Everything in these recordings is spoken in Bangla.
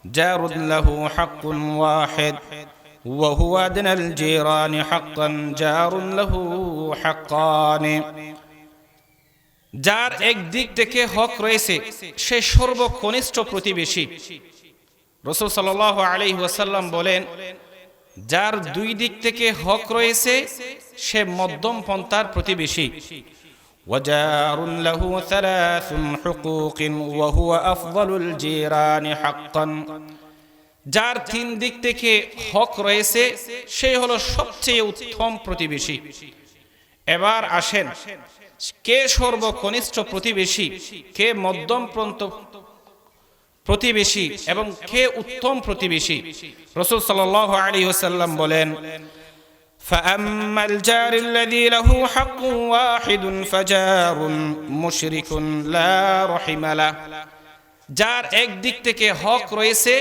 جار له حق واحد وهو أدنى الجيران حقا جار له حقان যার একদিক থেকে হক রয়েছে সে সর্বকনিষ্ঠ প্রতিবেশী। রাসূল সাল্লাল্লাহু আলাইহি ওয়াসাল্লাম বলেন, যার দুই দিক থেকে হক রয়েছে সে মধ্যম পন্থার প্রতিবেশী। وجار له ثلاث حقوق وهو أفضل الجيران حقا যার তিন দিক থেকে হক রয়েছে সে হলো সবচেয়ে উত্তম প্রতিবেশী। এবার আসেন, কে সর্বকনিষ্ঠ প্রতিবেশী, কে মধ্যম প্রতিবেশী এবং কে উত্তম প্রতিবেশী? রাসূল সাল্লাল্লাহু আলাইহি ওয়াসাল্লাম বলেন, فأما الجار الذي له حق واحد فجار مشرك لا رحم له যার একদিক থেকে হক রয়েছে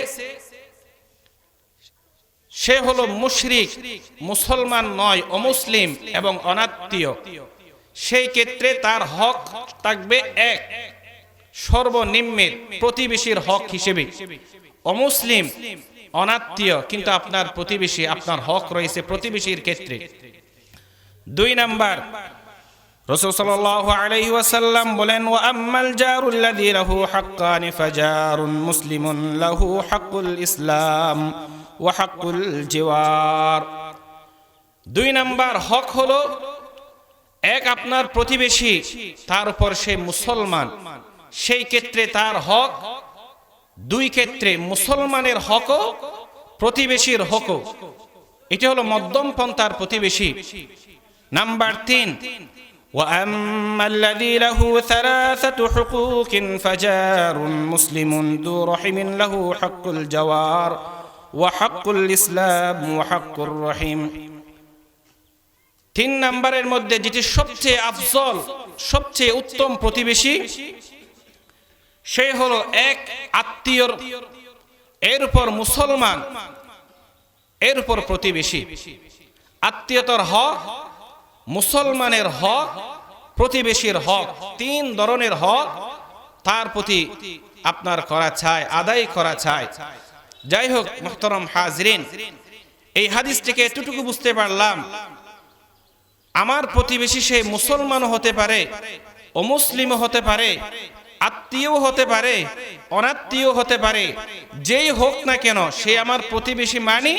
সে হলো মুশরিক, মুসলমান নয়, অমুসলিম এবং অনাত্মীয়। সেই ক্ষেত্রে তার হক থাকবে এক, সর্বনিম্নের প্রতিবেশীর হক হিসেবে। অমুসলিম, অনাত্মীয়, কিন্তু আপনার প্রতিবেশী, আপনার হক রয়েছে প্রতিবেশীর ক্ষেত্রে। দুই নাম্বার, রাসূল সাল্লাল্লাহু আলাইহি ওয়াসাল্লাম বলেন, ওয়া আম্মাল জারুল্লাযী লাহু হাক্কানি ফাজারুন মুসলিমুন লাহু হাক্কুল ইসলাম ওয়া হাক্কুল জিওয়ার। দুই নাম্বার হক হলো এক, আপনার প্রতিবেশী, তার উপর সে মুসলমান, সেই ক্ষেত্রে তার হক দুই ক্ষেত্রে, মুসলমানের হকও প্রতিবেশীর হকও। এটা হলো মধ্যম পন্থার প্রতিবেশী। নাম্বার তিন, وأما الذي له ثلاثة حقوق فجار مسلم ذو رحم له حق الجوار وحق الإسلام وحق الرحم। তিন নম্বরের মধ্যে যেটি সবচেয়ে আফজল, সবচেয়ে উত্তম প্রতিবেশী, সে হলো এক, আত্মীয়র, এর উপর মুসলমান, এর উপর প্রতিবেশী। আত্মীয়তার হক, মুসলমানের হক, প্রতিবেশীর হক, তিন ধরনের হক তার প্রতি আপনার করা চাই, আদায় করা চাই। যাই হোক মুহতারাম হাজরিন, এই হাদিস থেকে এতটুকু বুঝতে পারলাম, আমার প্রতিবেশী সে মুসলমানও হতে পারে, অমুসলিমও হতে পারে, আত্মীয় হতে পারে, অনাত্মীয় হতে পারে, যেই হোক না কেন সে আমার প্রতিবেশী, মানি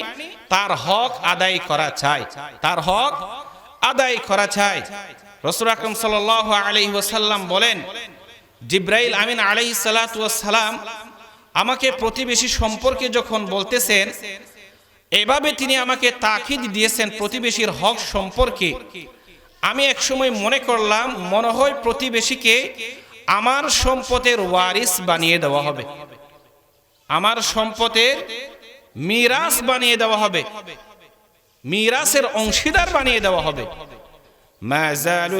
তার হক আদায় করা চাই, তার হক আদায় করা চাই। রাসূল আকরাম সাল্লাল্লাহু আলাইহি ওয়াসাল্লাম বলেন, জিবরাইল আমিন আলাইহিস সালাতু ওয়াস সালাম আমাকে প্রতিবেশী সম্পর্কে যখন বলতেছেন, এভাবে তিনি আমাকে তাকিদ দিয়েছেন প্রতিবেশীর হক সম্পর্কে। আমি এক সময় মনে করলাম, মনে হয় প্রতিবেশীকে আমার সম্পদের ওয়ারিস বানিয়ে দেওয়া হবে, আমার সম্পদের মিরাস বানিয়ে দেওয়া হবে, মিরাসের অংশীদার বানিয়ে দেওয়া হবে। মা যালু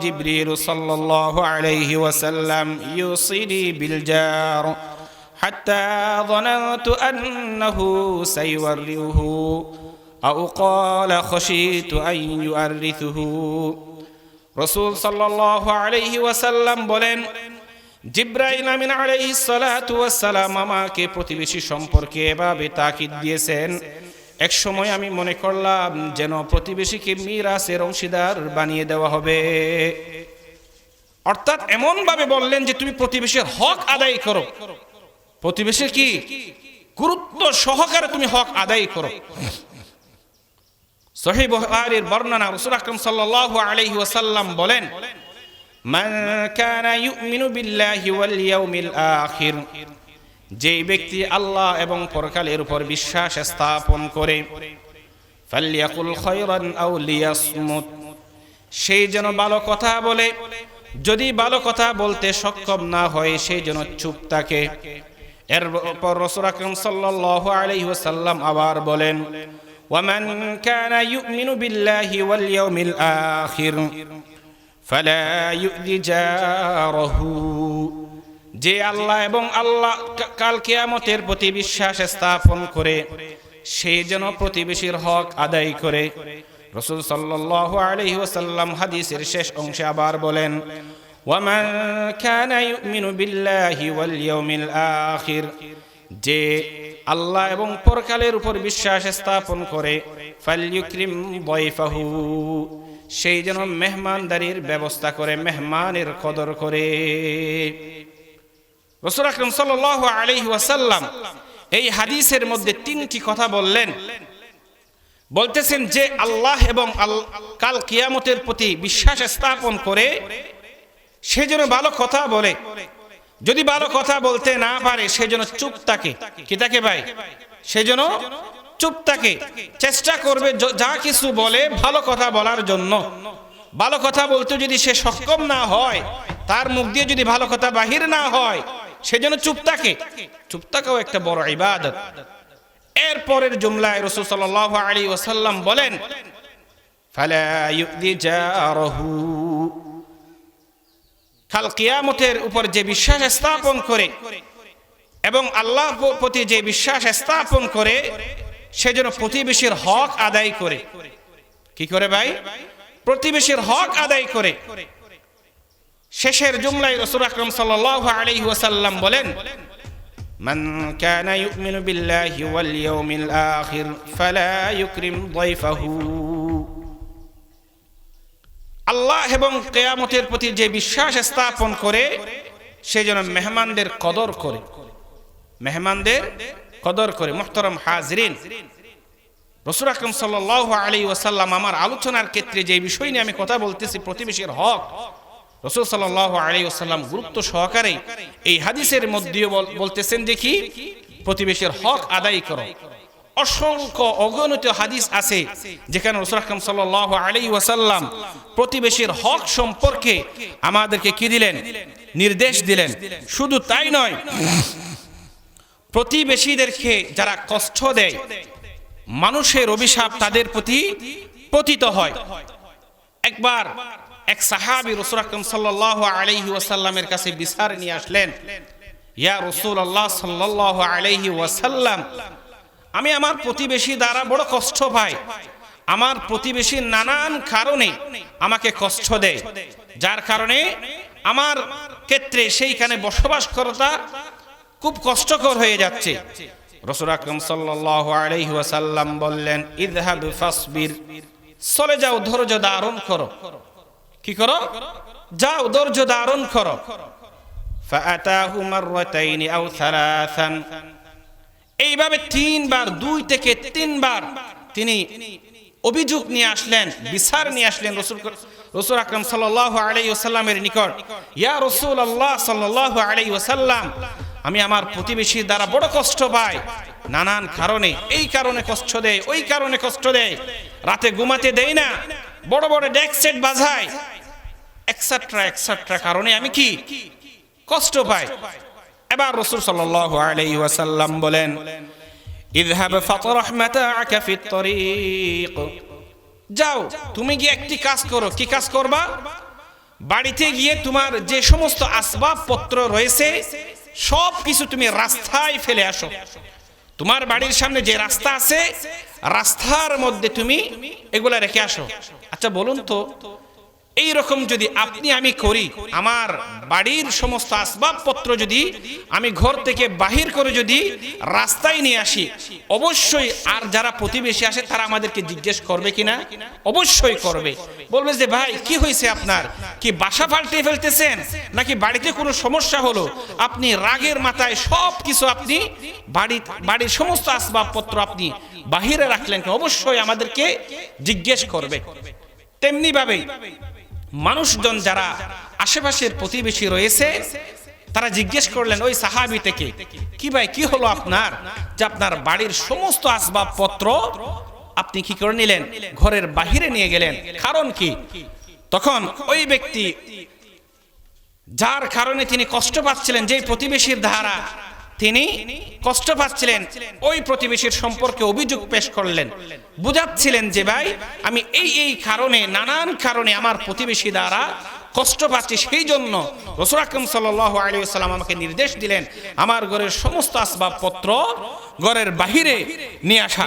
জিবরিল সাল্লাল্লাহু আলাইহি ওয়াসাল্লাম ইউসিনি বিল জার হাত্তা যানানতু আন্নাহু সাইওয়ারিহু আও ক্বালা খাশিতু আন ইউআরিথুহু। রাসূল সাল্লাল্লাহু আলাইহি ওয়াসাল্লাম বলেন, জিবরাইল আমিন আলাইহিস সালাতু ওয়াস সালাম আমাকে প্রতিবেশী সম্পর্কে এভাবে তাকিদ দিয়েছেন, এক সময় আমি মনে করলাম যেন প্রতিবেশীকে মিরাসের অংশীদার বানিয়ে দেওয়া হবে। অর্থাৎ এমন ভাবে বললেন যে তুমি প্রতিবেশীর হক আদায় করো, প্রতিবেশীর কি গুরুত্ব সহকারে তুমি হক আদায় করো। সহিহ বুখারীর বর্ণনা, রাসূল আকরাম সাল্লাল্লাহু আলাইহি ওয়াসাল্লাম বলেন, মান কানা ইউমিনু বিল্লাহি ওয়াল ইয়াউমিল আখির, যে ব্যক্তি আল্লাহ এবং পরকালের উপর বিশ্বাস স্থাপন করে, ফালইয়াকুল খায়রান আও লিয়াসমুত, সেই যেন ভালো কথা বলে, যদি ভালো কথা বলতে সক্ষম না হয় সেই যেন চুপ থাকে। এরপর রাসূল আকরাম সাল্লাল্লাহু আলাইহি ওয়াসাল্লাম আবার বলেন, ওয়ামান কানা ইউমিনু বিল্লাহি ওয়াল ইয়াউমিল আখির ফালা ইউযি জারাহু, যে আল্লাহ এবং আল্লাহ কাল কিয়ামতের প্রতি বিশ্বাস স্থাপন করে সে যেন প্রতিবেশীর হক আদায় করে। রাসূল সাল্লাল্লাহু আলাইহি ওয়াসাল্লাম হাদিসের শেষ অংশে আবার বলেন, ওয়ামান কানা ইউমিনু বিল্লাহি ওয়াল ইয়াউমিল আখির, যে আল্লাহ এবং পরকালের উপর বিশ্বাস স্থাপন করে ফালইউকরিম দাইফাহু, সেই যেন মেহমানদারির ব্যবস্থা করে, মেহমানের কদর করে। রাসূল আকরাম সাল্লাল্লাহু আলাইহি ওয়াসাল্লাম এই হাদিসের মধ্যে তিনটি কথা বললেন। বলতেছেন যে আল্লাহ এবং কাল কিয়ামতের প্রতি বিশ্বাস স্থাপন করে সে যেন ভালো কথা বলে, যদি ভালো কথা বলতে না পারে সে যেন চুপ থাকে। কি থাকে ভাই? সে যেন চুপ থাকে, চেষ্টা করবে যা কিছু বলে ভালো কথা বলার জন্য। ভালো কথা বলতে যদি সে সক্ষম না হয়, তার মুখ দিয়ে যদি ভালো কথা বাহির না হয়, সে যেন চুপ থাকে। চুপ থাকাও একটা বড় ইবাদত। এরপরের জুমলায় রাসূল সাল্লাল্লাহু আলাইহি ওয়াসাল্লাম বলেন ফালা ইউদি জারহু, কাল কিয়ামতের উপর যে বিশ্বাস স্থাপন করে এবং আল্লাহর প্রতি যে বিশ্বাস স্থাপন করে সে যেন প্রতিবেশীর হক আদায় করে। কি করে ভাই? প্রতিবেশীর হক আদায় করে। শেষের জুমলায় রাসূল আকরাম সাল্লাল্লাহু আলাইহি ওয়াসাল্লাম বলেন মান কানা ইউমিনু বিল্লাহি ওয়াল ইয়াউমিল আখির ফালা ইউকরিম দাইফাহু, আল্লাহ এবং কিয়ামতের প্রতি যে বিশ্বাস স্থাপন করে সে যেন মেহমানদের কদর করে, মেহমানদের কদর করে। মুহতারাম হাজিরিন, রাসূল আকরাম সাল্লাল্লাহু আলাইহি ওয়াসাল্লাম আমার আলোচনার ক্ষেত্রে যে বিষয় নিয়ে আমি কথা বলতেছি, প্রতিবেশীর হক, রাসূল সাল্লাল্লাহু আলাইহি ওয়াসাল্লাম গুরুত্ব সহকারে এই হাদিসের মধ্যে বলতেছেন যে কি প্রতিবেশীর হক আদায় করো। অসংখ্য অগণিত হাদিস আছে যেখানে রাসূল আকরাম সাল্লাল্লাহু আলাইহি ওয়াসাল্লাম প্রতিবেশীর হক সম্পর্কে আমাদেরকে কি দিলেন? নির্দেশ দিলেন। শুধু তাই নয়, প্রতিবেশীদেরকে যারা কষ্ট দেয়, মানুষের অভিশাপ তাদের প্রতি পতিত হয়। একবার এক সাহাবী রাসূল আকরাম সাল্লাল্লাহু আলাইহি ওয়াসাল্লামের কাছে বিচার নিয়ে আসলেন। ইয়া রাসূলুল্লাহ সাল্লাল্লাহু আলাইহি ওয়াসাল্লাম, আমি আমার প্রতিবেশী দ্বারা বড় কষ্ট পাই। আমার প্রতিবেশী নানান কারণে আমাকে কষ্ট দেয়, যার কারণে আমার ক্ষেত্রে সেইখানে বসবাস করাটা খুব কষ্টকর হয়ে যাচ্ছে। রাসূল আকরাম সাল্লাল্লাহু আলাইহি ওয়াসাল্লাম বললেন ইযহাব ফাসবির, চলে যাও, ধৈর্য ধারণ করো। কি করো? যাও, ধৈর্য ধারণ করো। ফাআতাহু মাররাতাইনি আও সালাসান, এইভাবে তিনবার, 2 থেকে 3 বার তিনি অভিযোগ নিয়ে আসলেন, বিচার নিয়ে আসলেন রাসূল আকরাম সাল্লাল্লাহু আলাইহি ওয়াসাল্লামের নিকট। ইয়া রাসূলুল্লাহ সাল্লাল্লাহু আলাইহি ওয়াসাল্লাম, আমি আমার প্রতিবেশীর দ্বারা বড় কষ্ট পাই, নানান কারণে, এই কারণে কষ্ট দেয়, ওই কারণে কষ্ট দেয়, রাতে ঘুমাতে দেয় না, বড় বড় ডেস্ক সেট বাজায়, এক্সেট্রা এক্সেট্রা কারণে আমি কি কষ্ট পাই। এবার রাসূল সাল্লাল্লাহু আলাইহি ওয়াসাল্লাম বলেন ইযহাব ফাতরাহ মাতাআকা ফিত তরিক, যাও, তুমি গিয়ে একটি কাজ করো। কি কাজ করবা? বাড়িতে গিয়ে তোমার যে সমস্ত আসবাবপত্র রয়েছে সব কিছু তুমি রাস্তায় ফেলে আসো। তোমার বাড়ির সামনে যে রাস্তা আছে, রাস্তার মধ্যে তুমি এগুলা রেখে আসো। আচ্ছা বলুন তো, এই রকম যদি আপনি আমি করি, আমার বাড়ির সমস্ত আসবাবপত্র যদি আমি ঘর থেকে বাহির করে যদি রাস্তায় নিয়ে আসি, অবশ্যই আর যারা প্রতিবেশী আসে তারা আমাদেরকে জিজ্ঞেস করবে কিনা? অবশ্যই করবে। বলবে যে ভাই কি হয়েছে আপনার? কি বাসা পাল্টে ফেলতেছেন নাকি বাড়িতে কোনো সমস্যা হলো? আপনি রাগের মাথায় সব কিছু আপনি বাড়ির সমস্ত আসবাবপত্র আপনি বাহিরে রাখলেন, অবশ্যই আমাদেরকে জিজ্ঞেস করবে। তেমনি ভাবে মানুষজন যারা আশেপাশের প্রতিবেশী রয়েছে তারা জিজ্ঞেস করলেন ওই সাহাবী থেকে, কি ভাই কি হলো আপনার, যে আপনার বাড়ির সমস্ত আসবাবপত্র আপনি কি করে নিলেন, ঘরের বাহিরে নিয়ে গেলেন, কারণ কি? তখন ওই ব্যক্তি যার কারণে তিনি কষ্ট পাচ্ছিলেন, যে প্রতিবেশীর দ্বারা তিনি কষ্ট পাচ্ছিলেন, ওই প্রতিবেশীর সম্পর্কে অভিযোগ পেশ করলেন, বুঝাচ্ছিলেন যে ভাই আমি এই কারণে, নানান কারণে আমার প্রতিবেশী দ্বারা কষ্ট পাচ্ছি, সেই জন্য রাসূল আকরাম সাল্লাল্লাহু আলাইহি ওয়াসাল্লাম আমাকে নির্দেশ দিলেন আমার ঘরের সমস্ত আসবাবপত্র ঘরের বাহিরে নিয়ে আসা।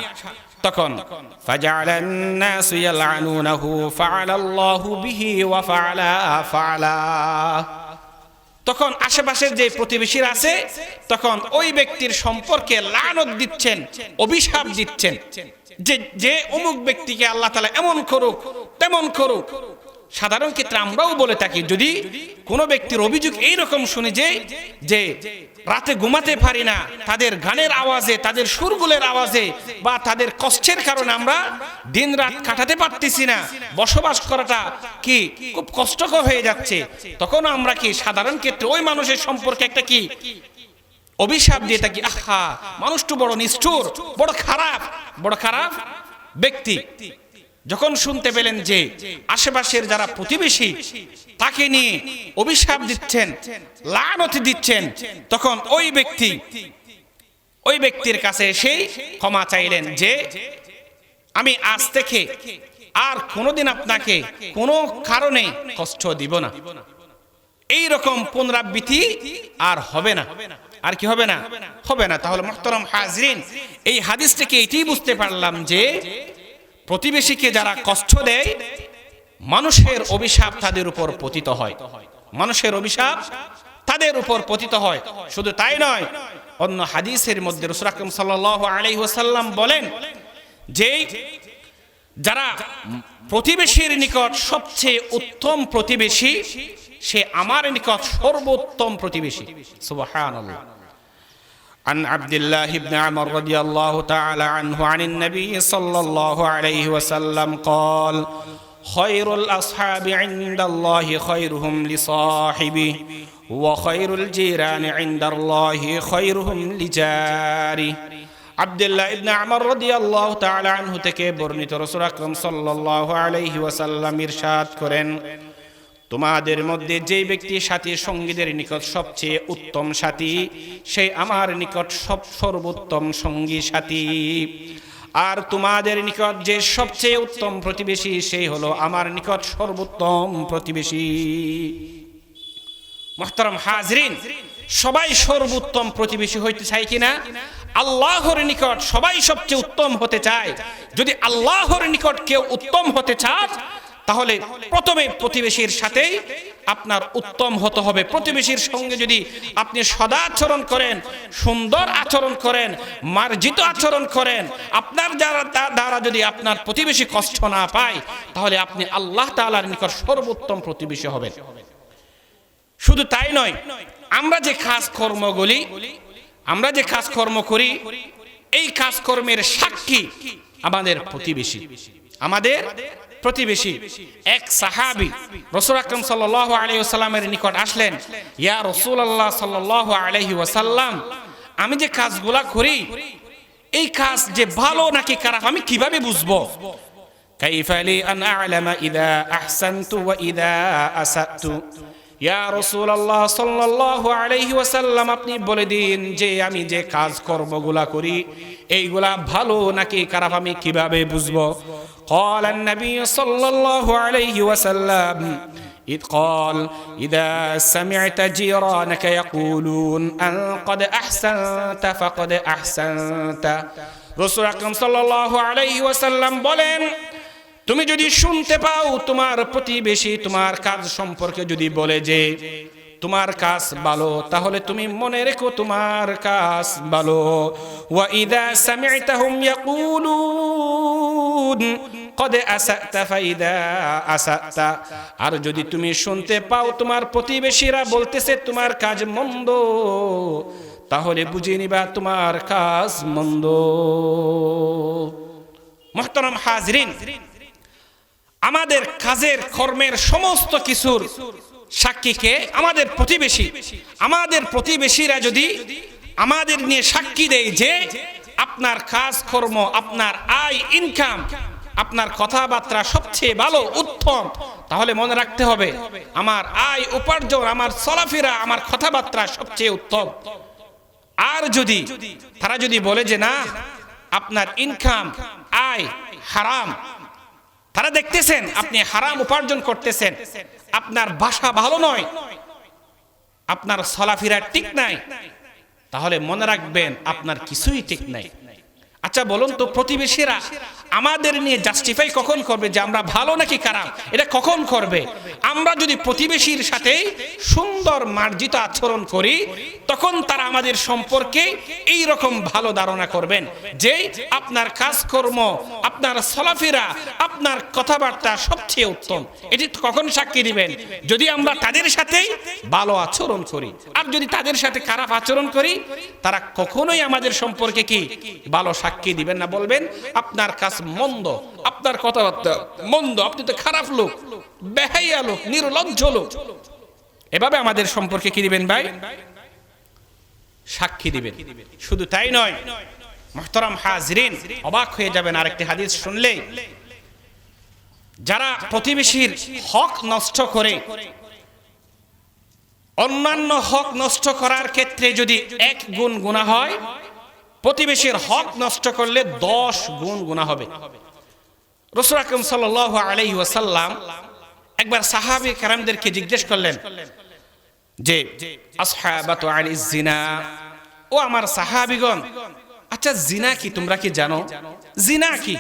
তখন ফাজাআলান নাসু ইয়ালআনুনাহু ফাআলাল্লাহু বিহি ওয়া ফাআলা। তখন আশেপাশের যে প্রতিবেশীরা আছে তখন ওই ব্যক্তির সম্পর্কে লানত দিচ্ছেন, অভিশাপ দিচ্ছেন যে যে অমুক ব্যক্তিকে আল্লাহ তাআলা এমন করুক তেমন করুক। সাধারণ ক্ষেত্রে আমরাও বলে থাকি, যদি কোনো ব্যক্তির অভিযোগ এইরকম শুনি যে রাতে ঘুমাতে পারি না, তাদের গানের আওয়াজে, তাদের সুরগুলের আওয়াজে বা তাদের কষ্টের কারণে আমরা দিন রাত কাটাতে পারতেছি না, বসবাস করাটা কি খুব কষ্টকর হয়ে যাচ্ছে, তখন আমরা কি সাধারণ ক্ষেত্রে ওই মানুষের সম্পর্কে একটা কি অভিশাপ দিয়ে থাকি, আহা মানুষটা বড় নিষ্ঠুর, বড় খারাপ ব্যক্তি। যখন শুনতে পেলেন যে আশেপাশের যারা প্রতিবেশী তাকে নিয়ে অভিশাপ দিচ্ছেন, লানত দিচ্ছেন, তখন ওই ব্যক্তির কাছে এসে ক্ষমা চাইলেন যে আমি আজ থেকে আর কোনোদিন আপনাকে কোনো কারণে কষ্ট দিব না। এই রকম পুনরাবৃত্তি আর হবে না। আর কি হবে না। তাহলে মুহতারাম হাজরিন, এই হাদিস থেকে এটাই বুঝতে পারলাম যে প্রতিবেশীকে যারা কষ্ট দেয়, মানুষের অভিশাপ তাদের উপর পতিত হয়, শুধু তাই নয়, অন্য হাদিসের মধ্যে রাসূল আকরাম সাল্লাল্লাহু আলাইহি ওয়াসাল্লাম বলেন যে যারা প্রতিবেশীর নিকট সবচেয়ে উত্তম প্রতিবেশী, সে আমার নিকট সর্বোত্তম প্রতিবেশী। সুবহানাল্লাহ। عن عبد الله بن عمر رضي الله تعالى عنه عن النبي صلى الله عليه وسلم قال خير الأصحاب عند الله خيرهم لصاحبه وخير الجيران عند الله خيرهم لجاره। আব্দুল্লাহ ইবনে আমর রাদিয়াল্লাহু তাআলা আনহু থেকে বর্ণিত, রাসূল আকরাম সাল্লাল্লাহু আলাইহি ওয়াসাল্লাম ইরশাদ করেন, তোমাদের মধ্যে যে ব্যক্তি সাথী সঙ্গীদের নিকট সবচেয়ে উত্তম সাথী, সে আমার নিকট সর্বোত্তম সঙ্গী সাথী। আর তোমাদের নিকট যে সবচেয়ে উত্তম প্রতিবেশী, সেই হলো আমার নিকট সর্বোত্তম প্রতিবেশী। মুহতারাম হাজরিন, সবাই সর্বোত্তম প্রতিবেশী হইতে চায় কিনা? আল্লাহর নিকট সবাই সবচেয়ে উত্তম হতে চায়। যদি আল্লাহর নিকট কেউ উত্তম হতে চায়, তাহলে প্রথমে প্রতিবেশীর সাথে আপনার উত্তম হতে হবে। প্রতিবেশীর সঙ্গে যদি আপনি সদাচরণ করেন, সুন্দর আচরণ করেন, মার্জিত আচরণ করেন, আপনার দ্বারা যদি আপনার প্রতিবেশী কষ্ট না পায়, তাহলে আপনি আল্লাহ তাআলার নিকট সর্বোত্তম প্রতিবেশী হবেন। শুধু তাই নয়, আমরা যে কাজকর্ম করি, এই কাজকর্মের সাক্ষী আমাদের প্রতিবেশী। এক সাহাবী রাসূল আকরাম সাল্লাল্লাহু আলাইহি ওয়াসাল্লামের নিকট আসলেন, ইয়া রাসূলুল্লাহ সাল্লাল্লাহু আলাইহি ওয়াসাল্লাম, আমি যে কাজগুলা করি, এই কাজ যে ভালো নাকি খারাপ আমি কিভাবে বুঝবো? কাইফা লি আন আ'লামা ইযা আহসানতু ওয়া ইযা আসাতু। ইয়া রাসূলুল্লাহ সাল্লাল্লাহু আলাইহি ওয়াসাল্লাম, আপনি বলে দিন যে আমি যে কাজকর্মগুলা করি এইগুলা ভালো নাকি খারাপ আমি কিভাবে বুঝবো? قال النبي صلى الله عليه وسلم إذ قال إذا سمعت جيرانك يقولون أن قد أحسنت فقد أحسنت। রাসূল আকরাম সাল্লাল্লাহু আলাইহি ওয়াসাল্লাম বলেন, তুমি যদি শুনতে পাও তোমার প্রতিবেশী তোমার কাজ সম্পর্কে যদি বলে যে তোমার কাজ ভালো, তাহলে তুমি মনে রেখো তোমার কাজ ভালো। ওয়া ইযা সামি'তাহুম ইয়াকুলুন কদ আসাতা ফাইদা আসাতা, আর যদি তুমি শুনতে পাও তোমার প্রতিবেশীরা বলতেছে তোমার কাজ মন্দ, তাহলে বুঝে নিবা তোমার কাজ মন্দ। মুহতারাম হাজরিন, আমাদের কাজের কর্মের সমস্ত কিছুর সাক্ষীকে আমাদের প্রতিবেশীরা যদি আমাদের নিয়ে সাক্ষী দেয় যে আপনার কাজকর্ম, আপনার আয় ইনকাম, আপনার কথাবার্তা সবচেয়ে ভালো উত্তম, তাহলে মনে রাখতে হবে আমার আয় উপার্জন, আমার চলাফেরা, আমার কথাবার্তা সবচেয়ে উত্তম। আর যদি তারা যদি বলে যে না আপনার ইনকাম আয় হারাম, তারা দেখতেছেন আপনি হারাম উপার্জন করতেছেন, আপনার ভাষা ভালো নয়, আপনার চলাফেরা ঠিক নাই, তাহলে মনে রাখবেন আপনার কিছুই ঠিক নাই। আচ্ছা বলুন তো, প্রতিবেশীরা আমাদের নিয়ে জাস্টিফাই কখন করবে যে আমরা ভালো নাকি খারাপ, এটা কখন করবে? আমরা যদি প্রতিবেশীর সাথে সুন্দর মার্জিত আচরণ করি, তখন তারা আমাদের সম্পর্কে এই রকম ভালো ধারণা করবেন যে আপনার কাজকর্ম, আপনার চলাফেরা, আপনার কথাবার্তা সবচেয়ে উত্তম। এটি কখন সাক্ষী দিবেন? যদি আমরা তাদের সাথে ভালো আচরণ করি। আর যদি তাদের সাথে খারাপ আচরণ করি, তারা কখনোই আমাদের সম্পর্কে কি ভালো সাক্ষী দিবেন না, বলবেন আপনার কাজ মন্দ, আপনার কথাবার্তা মন্দ, আপনি তো খারাপ লোক, বেহাইয়া লোক, নির্লজ্জ লোক। এভাবে আমাদের সম্পর্কে কি দিবেন ভাই? সাক্ষী দিবেন। শুধু তাই নয় মুহতারাম হাজিরিন, অবাক হয়ে যাবেন আরেকটি হাদিস শুনলে। যারা প্রতিবেশীর হক নষ্ট করে, অন্যান্য হক নষ্ট করার ক্ষেত্রে যদি 1 গুণ গুনাহ হয়, প্রতিবেশীর হক নষ্ট করলে 10 গুণ গুনাহ হবে। রাসূল আকরাম সাল্লাল্লাহু আলাইহি ওয়াসাল্লাম একবার সাহাবী কেরামদেরকে জিজ্ঞেস করলেন যে আসহাবাতু আনিজ জিনা, ও আমার সাহাবীগণ, আচ্ছা জিনা কি তোমরা কি জানো? জিনা কি?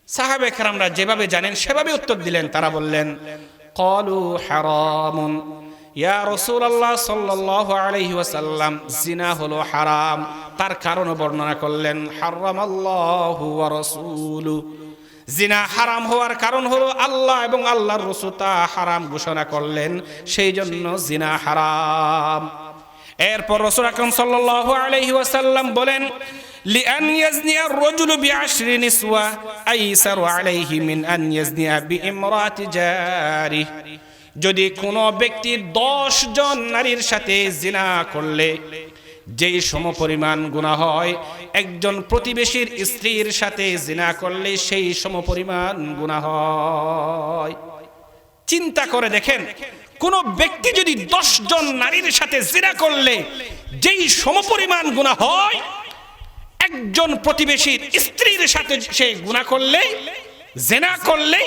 সাহাবে কেরামরা যেভাবে জানেন সেভাবে উত্তর দিলেন। তারা বললেন ক্বালু হারামুন ইয়া রাসূলুল্লাহ সাল্লাল্লাহু আলাইহি ওয়াসাল্লাম, জিনা হলো হারাম। তার কারণ বর্ণনা করলেন হারামাল্লাহু ওয়া রাসূলু, জিনা হারাম হওয়ার কারণ হলো আল্লাহ এবং আল্লাহর রাসূল তা হারাম ঘোষণা করলেন, সেই জন্য জিনা হারাম। এরপর রাসূল আকরাম সাল্লাল্লাহু আলাইহি ওয়াসাল্লাম বলেন লিআন ইয়াজনিয়া আর-রাজুলু বি'আশরি নিসওয়া আইসারু আলাইহি মিন আন ইয়াজনিয়া বিইমরাতি জারি, যদি কোনো ব্যক্তি 10 জন নারীর সাথে জিনা করলে যেই সমপরিমাণ গুনাহ হয়, একজন প্রতিবেশীর স্ত্রীর সাথে জিনা করলে সেই সমপরিমাণ গুনাহ হয়। চিন্তা করে দেখেন, কোন ব্যক্তি যদি 10 জন নারীর সাথে জিনা করলে যেই সমপরিমাণ গুনাহ হয়, একজন প্রতিবেশীর স্ত্রীর সাথে সে গুনাহ করলে, জিনা করলে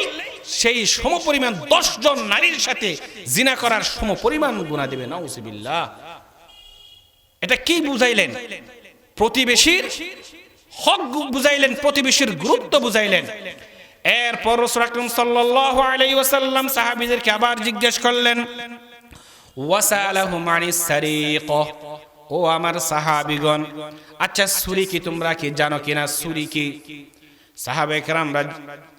সেই সমপরিমাণ 10 জন নারীর সাথে জিনা করার সমপরিমাণ গুনাহ দেবে। নাউযুবিল্লাহ। এটা কি বুঝাইলেন? প্রতিবেশীর হক বুঝাইলেন, প্রতিবেশীর গুরুত্ব বুঝাইলেন। এরপর রাসূল আকরাম সাল্লাল্লাহু আলাইহি ওয়াসাল্লাম সাহাবীদেরকে আবার জিজ্ঞেস করলেন ওয়াসালাহুম আনিস সারিকা, ও আমার সাহাবীগণ, আচ্ছা চুরি কি তোমরা কি জানো কিনা? চুরি কি? সাহাবায়ে কেরামরা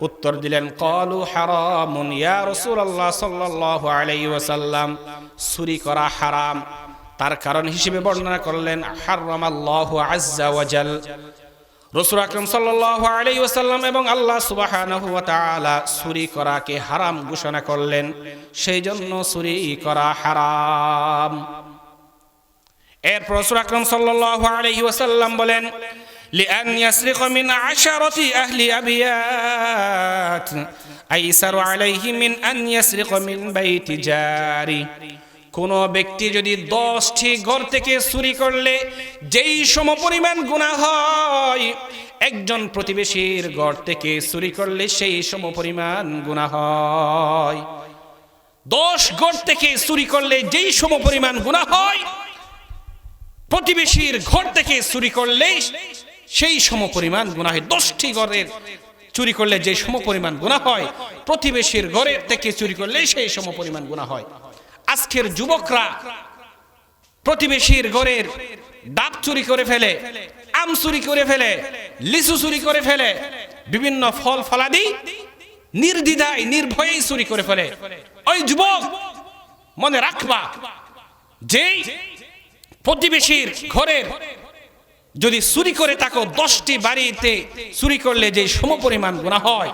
উত্তর দিলেন ক্বালু হারামুন ইয়া রাসূলুল্লাহ সাল্লাল্লাহু আলাইহি ওয়াসাল্লাম, চুরি করা হারাম। তার কারণ হিসেবে বর্ণনা করলেন হারামাল্লাহু আযজা ওয়া জাল, রাসূল আকরাম সাল্লাল্লাহু আলাইহি ওয়াসাল্লাম এবং আল্লাহ সুবহানাহু ওয়া তাআলা চুরি করাকে হারাম ঘোষণা করলেন, সেই জন্য চুরি করা হারাম। এরপর রাসূল আকরাম সাল্লাল্লাহু আলাইহি ওয়াসাল্লাম বলেন লিআন ইয়াসরিকা মিন 10 আহলি আবিয়াত আইসারু আলাইহি মিন আন ইয়াসরিকা মিন বাইতি জারি, কোন ব্যক্তি যদি 10টি ঘর থেকে চুরি করলে যেই সমপরিমাণ গুনাহ হয়, একজন প্রতিবেশীর ঘর থেকে চুরি করলে সেই সমপরিমাণ গুনাহ হয়। 10 ঘর থেকে চুরি করলে যেই সমপরিমাণ গুনাহ হয়, প্রতিবেশীর ঘর থেকে চুরি করলে সেই সমপরিমাণ গুনাহ হয়। 10টি ঘরের চুরি করলে যে সমপরিমাণ গুনাহ হয়, প্রতিবেশীর ঘরের থেকে চুরি করলে সেই সমপরিমাণ গুনাহ হয়। আজকের যুবকরা প্রতিবেশীর ঘরের ডাব চুরি করে ফেলে, আম চুরি করে ফেলে, লিচু চুরি করে ফেলে, বিভিন্ন ফল ফলাদি নির্দ্বিধায় নির্ভয়ে চুরি করে ফেলে। ওই যুবক মনে রাখবা, যেই প্রতিবেশীর ঘরের যদি চুরি করে থাকো, 10টি বাড়িতে চুরি করলে যে সমপরিমাণ গুনাহ হয়,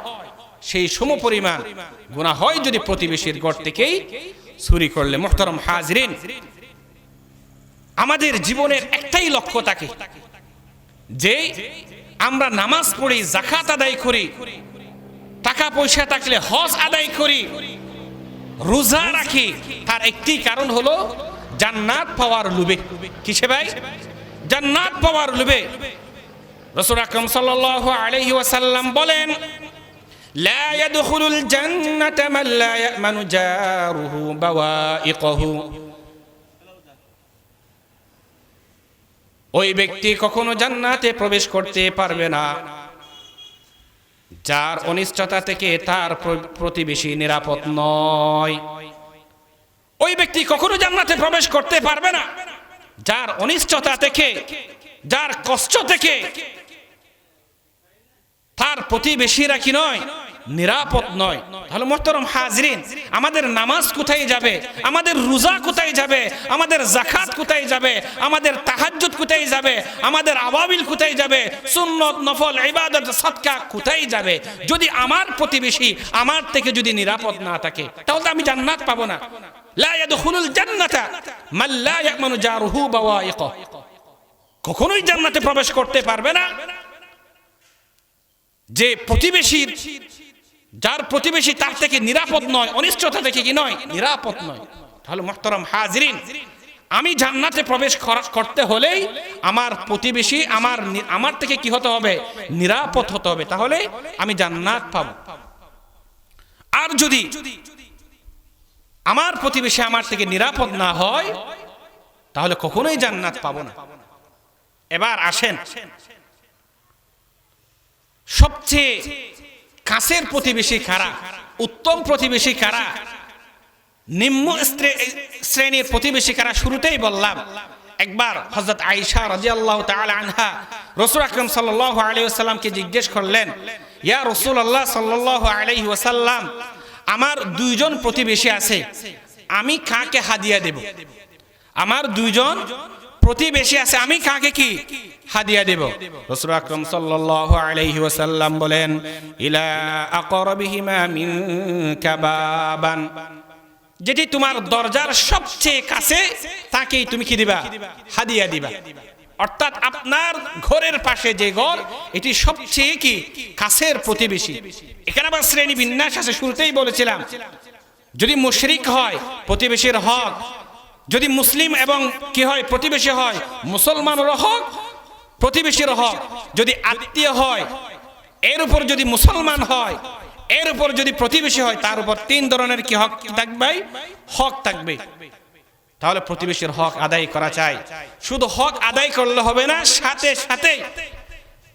সেই সমপরিমাণ গুনাহ হয় যদি প্রতিবেশীর ঘর থেকেই চুরি করলে। মুহতারাম হাজিরিন, আমাদের জীবনের একটাই লক্ষ্য থাকে যে আমরা নামাজ পড়ি, যাকাত আদায় করি, টাকা পয়সা থাকলে হজ আদায় করি, রোজা রাখি, তার একটি কারণ হলো জান্নাত পাওয়ার লোভে। কিসে ভাই? জান্নাত পাওয়ার লোভে। রাসূল আকরাম সাল্লাল্লাহু আলাইহি ওয়াসাল্লাম বলেন লা ইয়াদখুলুল জান্নাতা মান লা ইয়ামানু জারুহু বাওয়াইকহু, ওই ব্যক্তি কখনো জান্নাতে প্রবেশ করতে পারবে না যার অনিষ্টতা থেকে তার প্রতিবেশী নিরাপদ নয়, ওই ব্যক্তি কখনো জান্নাতে প্রবেশ করতে পারবে না। যার অনিষ্টতা থেকে, যার কষ্ট থেকে তার প্রতিবেশীরা কি নয়, নিরাপদ নয়। তাহলে মুহতারাম হাজরিন, আমাদের নামাজ কোথায় যাবে, আমাদের রোজা কোথায় যাবে, আমাদের যাকাত কোথায় যাবে, আমাদের তাহাজ্জুদ কোথায় যাবে, আমাদের আওয়াবিল কোথায় যাবে, সুন্নত নফল ইবাদত সাদকা কোথায় যাবে, যদি আমার প্রতিবেশী আমার থেকে যদি নিরাপদ না থাকে, তাহলে আমি জান্নাত পাবো না। লা ইয়াদখুলুল জান্নাতা মান লা ইয়ামানু জারুহু বাওয়াইকা, কখনোই জান্নাতে প্রবেশ করতে পারবে না যে প্রতিবেশীর, যার প্রতিবেশী তার থেকে নিরাপদ নয়, অনিষ্টতা থেকে কি নয়, নিরাপদ নয়। তাহলে মুহতারাম হাজরিন, আমি জান্নাতে প্রবেশ করতে হলেই আমার প্রতিবেশী আমার থেকে কি হতে হবে, নিরাপদ হতে হবে, তাহলে আমি জান্নাত পাবো। আর যদি আমার প্রতিবেশী আমার থেকে নিরাপদ না হয়, তাহলে কখনোই জান্নাত পাবো না। এবার আসেন, সবচেয়ে কাছের প্রতিবেশী কারা, উত্তম প্রতিবেশী কারা, নিম্ন শ্রেণীর প্রতিবেশী কারা, শুরুতেই বললাম। একবার হযরত আয়েশা রাদিয়াল্লাহু তাআলা আনহা রাসূল আকরাম সাল্লাল্লাহু আলাইহি ওয়াসাল্লামকে জিজ্ঞেস করলেন, ইয়া রাসূলুল্লাহ সাল্লাল্লাহু আলাইহি ওয়াসাল্লাম, আমার দুইজন প্রতিবেশী আছে, আমি কাকে হাদিয়া দেব? আমার দুইজন প্রতিবেশী আছে, আমি কাকে কি হাদিয়া দেব? রাসূল আকরাম সাল্লাল্লাহু আলাইহি ওয়াসাল্লাম বলেন, ইলা আকরাবিহিমা মিনকা বাবান, যেটি তোমার দরজার সবচেয়ে কাছে তাকেই তুমি কি দিবা, হাদিয়া দিবা। অর্থাৎ আপনার ঘরের পাশে যে ঘর, এটি সবচেয়ে কি কাছের প্রতিবেশী। এখানে আবার শ্রেণী বিন্যাস আছে, শুরুতেই বলেছিলাম। যদি মুশরিক হয় প্রতিবেশীর হক, যদি মুসলিম এবং কি হয় প্রতিবেশী হয় মুসলমানের হক, প্রতিবেশীর হক। যদি আত্মীয় হয়, এর উপর যদি মুসলমান হয়, এর উপর যদি প্রতিবেশী হয়, তার উপর তিন ধরনের কি হক থাকবে, হক থাকবে। তাহলে প্রতিবেশীর হক আদায় করা চাই। শুধু হক আদায় করলে হবে না, সাথে সাথে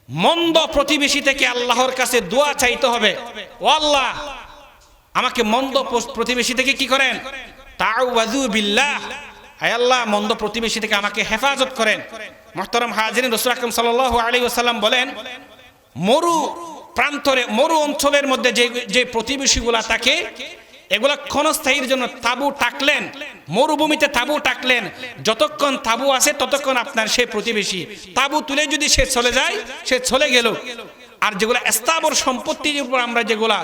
মন্দ প্রতিবেশী থেকে আল্লাহর কাছে দোয়া চাইতে হবে, ও আল্লাহ আমাকে মন্দ প্রতিবেশী থেকে কি করেন, তাআউযু বিল্লাহ, হে আল্লাহ মন্দ প্রতিবেশী থেকে আমাকে হেফাজত করেন। মুহতারাম হাজিরিন, রাসূল আকরাম সাল্লাল্লাহু আলাইহি ওয়াসাল্লাম বলেন, মরু প্রান্তরে, মরু অঞ্চলের মধ্যে যে প্রতিবেশীগুলা থাকে, এগুলা ক্ষণস্থায়ীর জন্য তাবু টাকলেন, মরুভূমিতে তাবু টাকলেন, যতক্ষণ তাবু আছে ততক্ষণ আপনার সেই প্রতিবেশী। তাবু তুলে যদি সে চলে যায়, সে চলে গেল। আর যেগুলা স্থাবর সম্পত্তির উপর আমরা যেগুলা